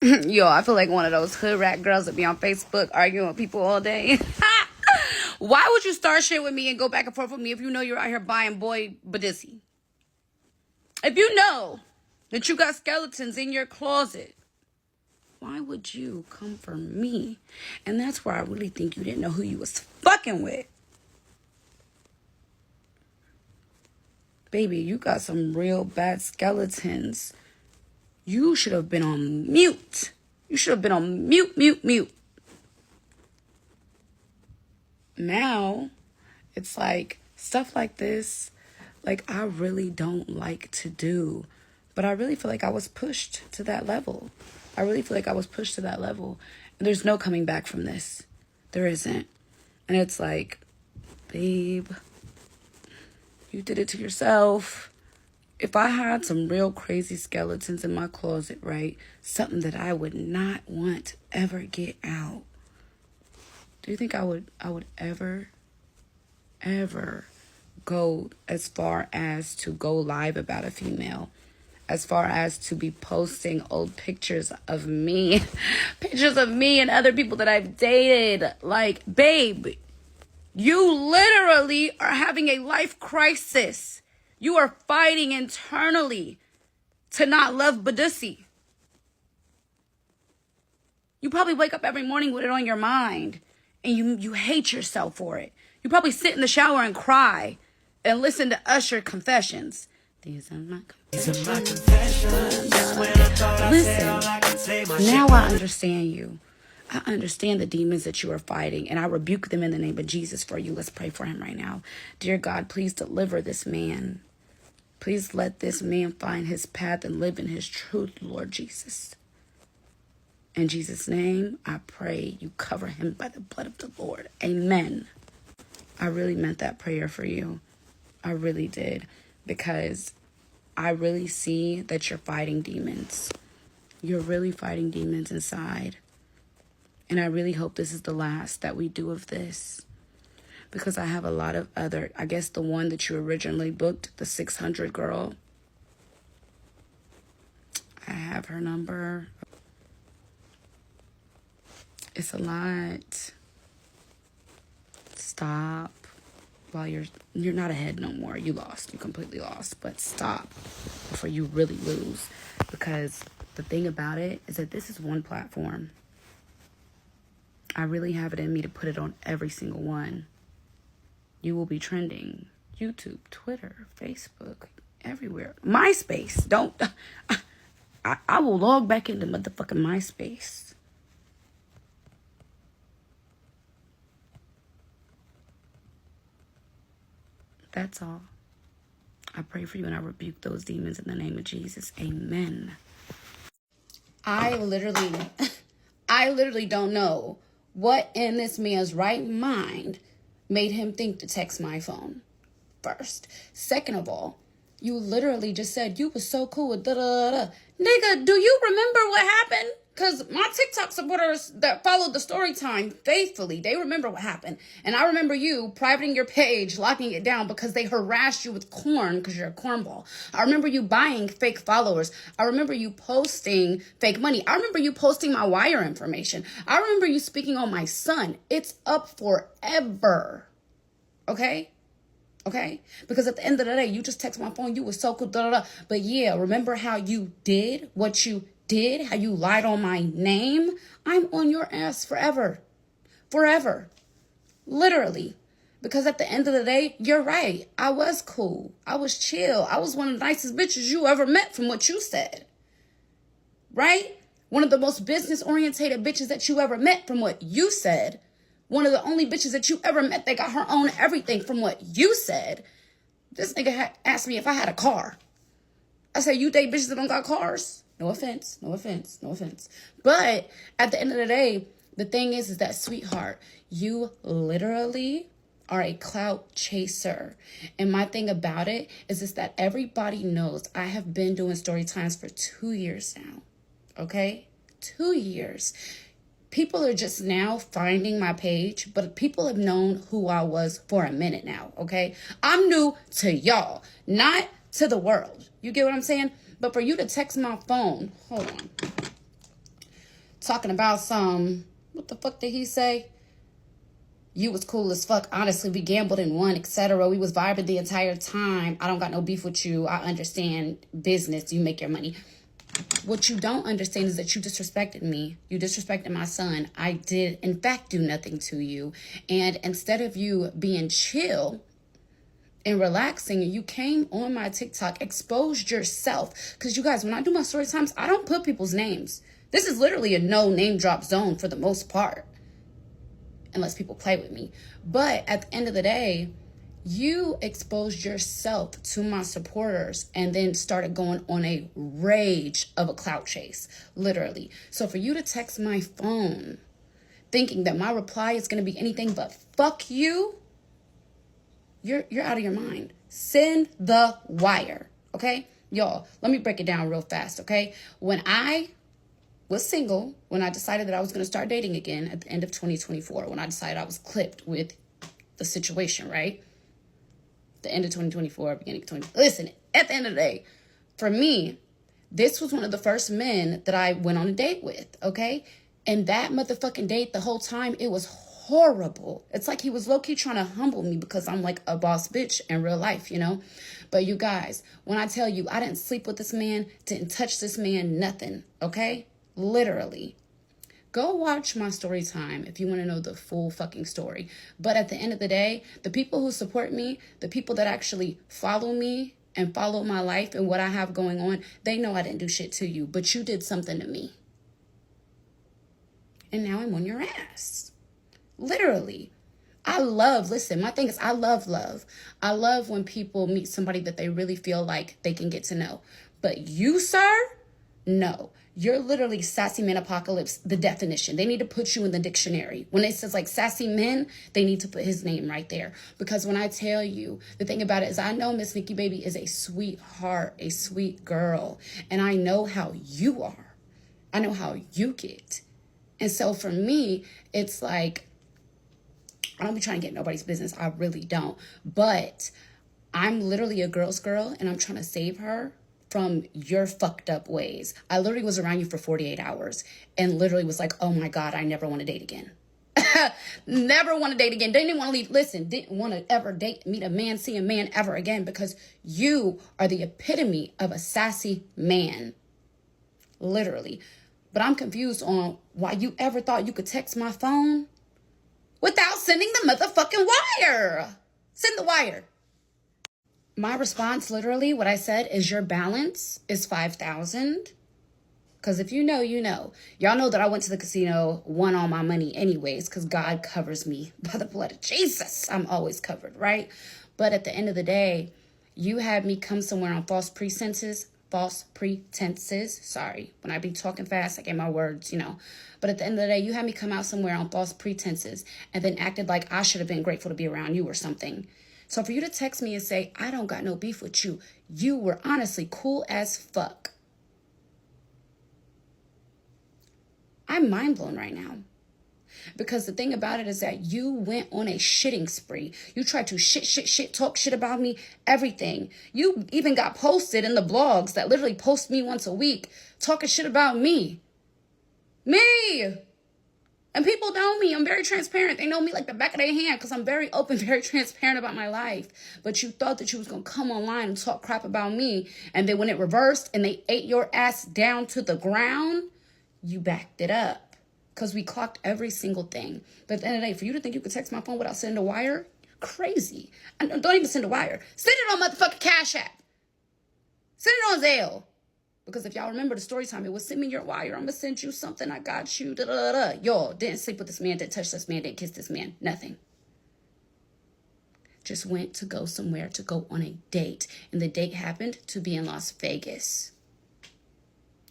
Yo, I feel like one of those hood rat girls that be on Facebook arguing with people all day. Why would you start shit with me and go back and forth with me if you know you're out here buying boy Badussi? If you know that you got skeletons in your closet, why would you come for me? And that's where I really think you didn't know who you was fucking with. Baby, you got some real bad skeletons. You should have been on mute. You should have been on mute. Now, it's like stuff like this, like I really don't like to do. But I really feel like I was pushed to that level. And there's no coming back from this. There isn't. And it's like, babe, you did it to yourself. If I had some real crazy skeletons in my closet, right? Something that I would not want to ever get out. Do you think I would ever go as far as to go live about a female? As far as to be posting old pictures of me. Pictures of me and other people that I've dated. Like, babe, you literally are having a life crisis. You are fighting internally to not love Badussi. You probably wake up every morning with it on your mind. And you hate yourself for it. You probably sit in the shower and cry. And listen to Usher confessions. These are my confessions. Listen, now I understand you. I understand the demons that you are fighting, and I rebuke them in the name of Jesus for you. Let's pray for him right now. Dear God, please deliver this man. Please let this man find his path and live in his truth, Lord Jesus. In Jesus' name, I pray you cover him by the blood of the Lord. Amen. I really meant that prayer for you. I really did. Because I really see that you're fighting demons. You're really fighting demons inside. And I really hope this is the last that we do of this. Because I have a lot of other, I guess the one that you originally booked, the 600 girl. I have her number. It's a lot. Stop. While you're not ahead no more. You lost. You completely lost. But stop before you really lose. Because the thing about it is that this is one platform. I really have it in me to put it on every single one. You will be trending. YouTube, Twitter, Facebook, everywhere. MySpace. Don't. I will log back into motherfucking MySpace. That's all. I pray for you and I rebuke those demons in the name of Jesus. Amen. I literally don't know what in this man's right mind made him think to text my phone first. Second of all, you literally just said you was so cool with da-da-da-da. Nigga, do you remember what happened? Because my TikTok supporters that followed the story time faithfully, they remember what happened. And I remember you privating your page, locking it down because they harassed you with corn because you're a cornball. I remember you buying fake followers. I remember you posting fake money. I remember you posting my wire information. I remember you speaking on my son. It's up forever. Okay? Okay? Because at the end of the day, you just text my phone. You was so cool. Da, da, da. But yeah, remember how you did what you did? How you lied on my name? I'm on your ass forever. Forever. Literally. Because at the end of the day, you're right. I was cool. I was chill. I was one of the nicest bitches you ever met from what you said. Right? One of the most business-orientated bitches that you ever met from what you said. One of the only bitches that you ever met that got her own everything from what you said. This nigga asked me if I had a car. I said, you date bitches that don't got cars? No offense, no offense, no offense. But at the end of the day, the thing is that, sweetheart, you literally are a clout chaser. And my thing about it is that everybody knows I have been doing story times for 2 years now. Okay? 2 years. People are just now finding my page, but people have known who I was for a minute now, okay? I'm new to y'all, not to the world. You get what I'm saying? But for you to text my phone, hold on, talking about what the fuck did he say? You was cool as fuck. Honestly, we gambled and won, etc. We was vibing the entire time. I don't got no beef with you. I understand business. You make your money. What you don't understand is that you disrespected me. You disrespected my son. I did, in fact, do nothing to you. And instead of you being chill and relaxing, you came on my TikTok, exposed yourself. Because you guys, when I do my story times, I don't put people's names. This is literally a no name drop zone for the most part. Unless people play with me. But at the end of the day, you exposed yourself to my supporters and then started going on a rage of a clout chase, literally. So for you to text my phone thinking that my reply is going to be anything but fuck you, you're out of your mind. Send the wire, okay? Y'all, let me break it down real fast, okay? When I was single, when I decided that I was going to start dating again at the end of 2024, when I decided I was clipped with the situation, right? The end of 2024, beginning of 20. Listen, at the end of the day, for me, this was one of the first men that I went on a date with, okay? And that motherfucking date, the whole time, it was horrible. It's like he was low-key trying to humble me because I'm like a boss bitch in real life, you know? But you guys, when I tell you I didn't sleep with this man, didn't touch this man, nothing, okay? Literally. Go watch my story time if you want to know the full fucking story. But at the end of the day, the people who support me, the people that actually follow me and follow my life and what I have going on, they know I didn't do shit to you, but you did something to me. And now I'm on your ass. Literally. Listen, my thing is I love love. I love when people meet somebody that they really feel like they can get to know. But you, sir, No, you're literally sassy man apocalypse, the definition. They need to put you in the dictionary. When it says like sassy men, they need to put his name right there. Because when I tell you, the thing about it is I know Miss Nikki Baby is a sweetheart, a sweet girl. And I know how you are. I know how you get. And so for me, it's like, I don't be trying to get nobody's business. I really don't. But I'm literally a girl's girl and I'm trying to save her from your fucked up ways. I literally was around you for 48 hours and literally was like, oh my God, I never want to date again. Never want to date again. Didn't even want to leave. Listen, didn't want to ever meet a man, see a man ever again because you are the epitome of a sassy man. Literally. But I'm confused on why you ever thought you could text my phone without sending the motherfucking wire. Send the wire. My response, literally, what I said is your balance is 5,000. Because if you know, you know. Y'all know that I went to the casino, won all my money anyways, because God covers me by the blood of Jesus. I'm always covered, right? But at the end of the day, you had me come somewhere on false pretenses. Sorry, when I be talking fast, I get my words, you know. But at the end of the day, you had me come out somewhere on false pretenses and then acted like I should have been grateful to be around you or something. So for you to text me and say, I don't got no beef with you, you were honestly cool as fuck. I'm mind blown right now. Because the thing about it is that you went on a shitting spree. You tried to talk shit about me, everything. You even got posted in the blogs that literally post me once a week, talking shit about me. Me! And people know me. I'm very transparent. They know me like the back of their hand because I'm very open, very transparent about my life. But you thought that you was going to come online and talk crap about me. And then when it reversed and they ate your ass down to the ground, you backed it up. Because we clocked every single thing. But at the end of the day, for you to think you could text my phone without sending a wire, crazy. And don't even send a wire. Send it on motherfucking Cash App. Send it on Zelle. Because if y'all remember the story time, it was send me your wire. I'm going to send you something. I got you. Da-da-da-da. Y'all didn't sleep with this man, didn't touch this man, didn't kiss this man. Nothing. Just went to go somewhere to go on a date. And the date happened to be in Las Vegas.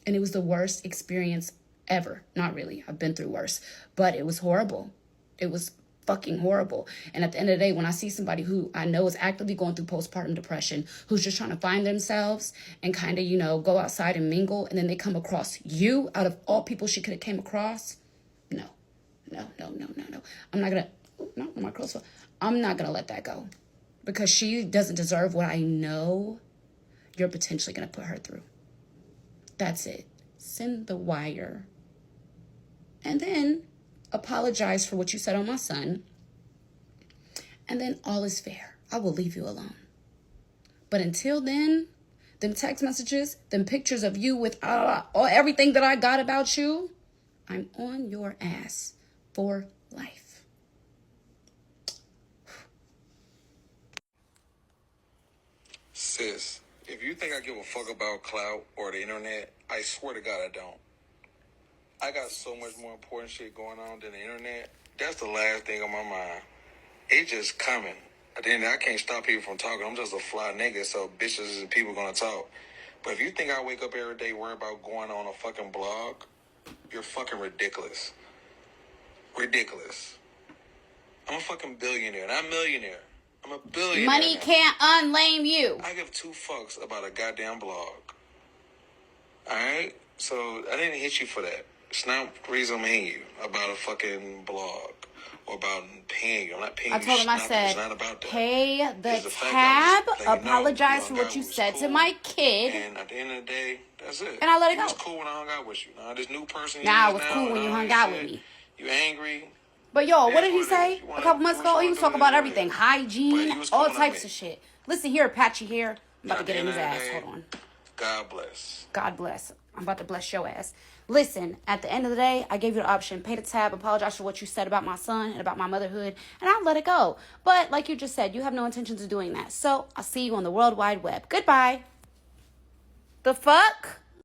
And it was the worst experience ever. Not really. I've been through worse. But it was horrible. It was fucking horrible. And at the end of the day, when I see somebody who I know is actively going through postpartum depression, who's just trying to find themselves and kind of, you know, go outside and mingle, and then they come across you out of all people she could have came across, no. I'm not going to, I'm not going to let that go because she doesn't deserve what I know you're potentially going to put her through. That's it. Send the wire. And then apologize for what you said on my son. And then all is fair. I will leave you alone. But until then, them text messages, them pictures of you with everything that I got about you, I'm on your ass for life. Sis, if you think I give a fuck about clout or the internet, I swear to God I don't. I got so much more important shit going on than the internet. That's the last thing on my mind. It's just coming. At the end, I can't stop people from talking. I'm just a fly nigga, so bitches and people gonna talk. But if you think I wake up every day worrying about going on a fucking blog, you're fucking ridiculous. Ridiculous. I'm a fucking billionaire, not millionaire. I'm a billionaire. Money can't unlame you. I give two fucks about a goddamn blog. Alright? So I didn't hit you for that. It's not the reason I'm hitting you about a fucking blog or about paying you. I'm not paying you. I told him, I said, it's not about that. pay the tab, apologize for what you said to my kid. And at the end of the day, that's it. And I let it go. It was cool when I hung out with you. Now, this new person it was cool when you hung out with me. You angry. But yo, what did he say a couple months ago? He was talking about everything. Hygiene, all types of shit. Listen here, Patchy here. I'm about to get in his ass. Hold on. God bless. God bless. I'm about to bless your ass. Listen, at the end of the day, I gave you the option. Pay the tab, apologize for what you said about my son and about my motherhood, and I'll let it go. But like you just said, you have no intentions of doing that. So I'll see you on the World Wide Web. Goodbye. The fuck?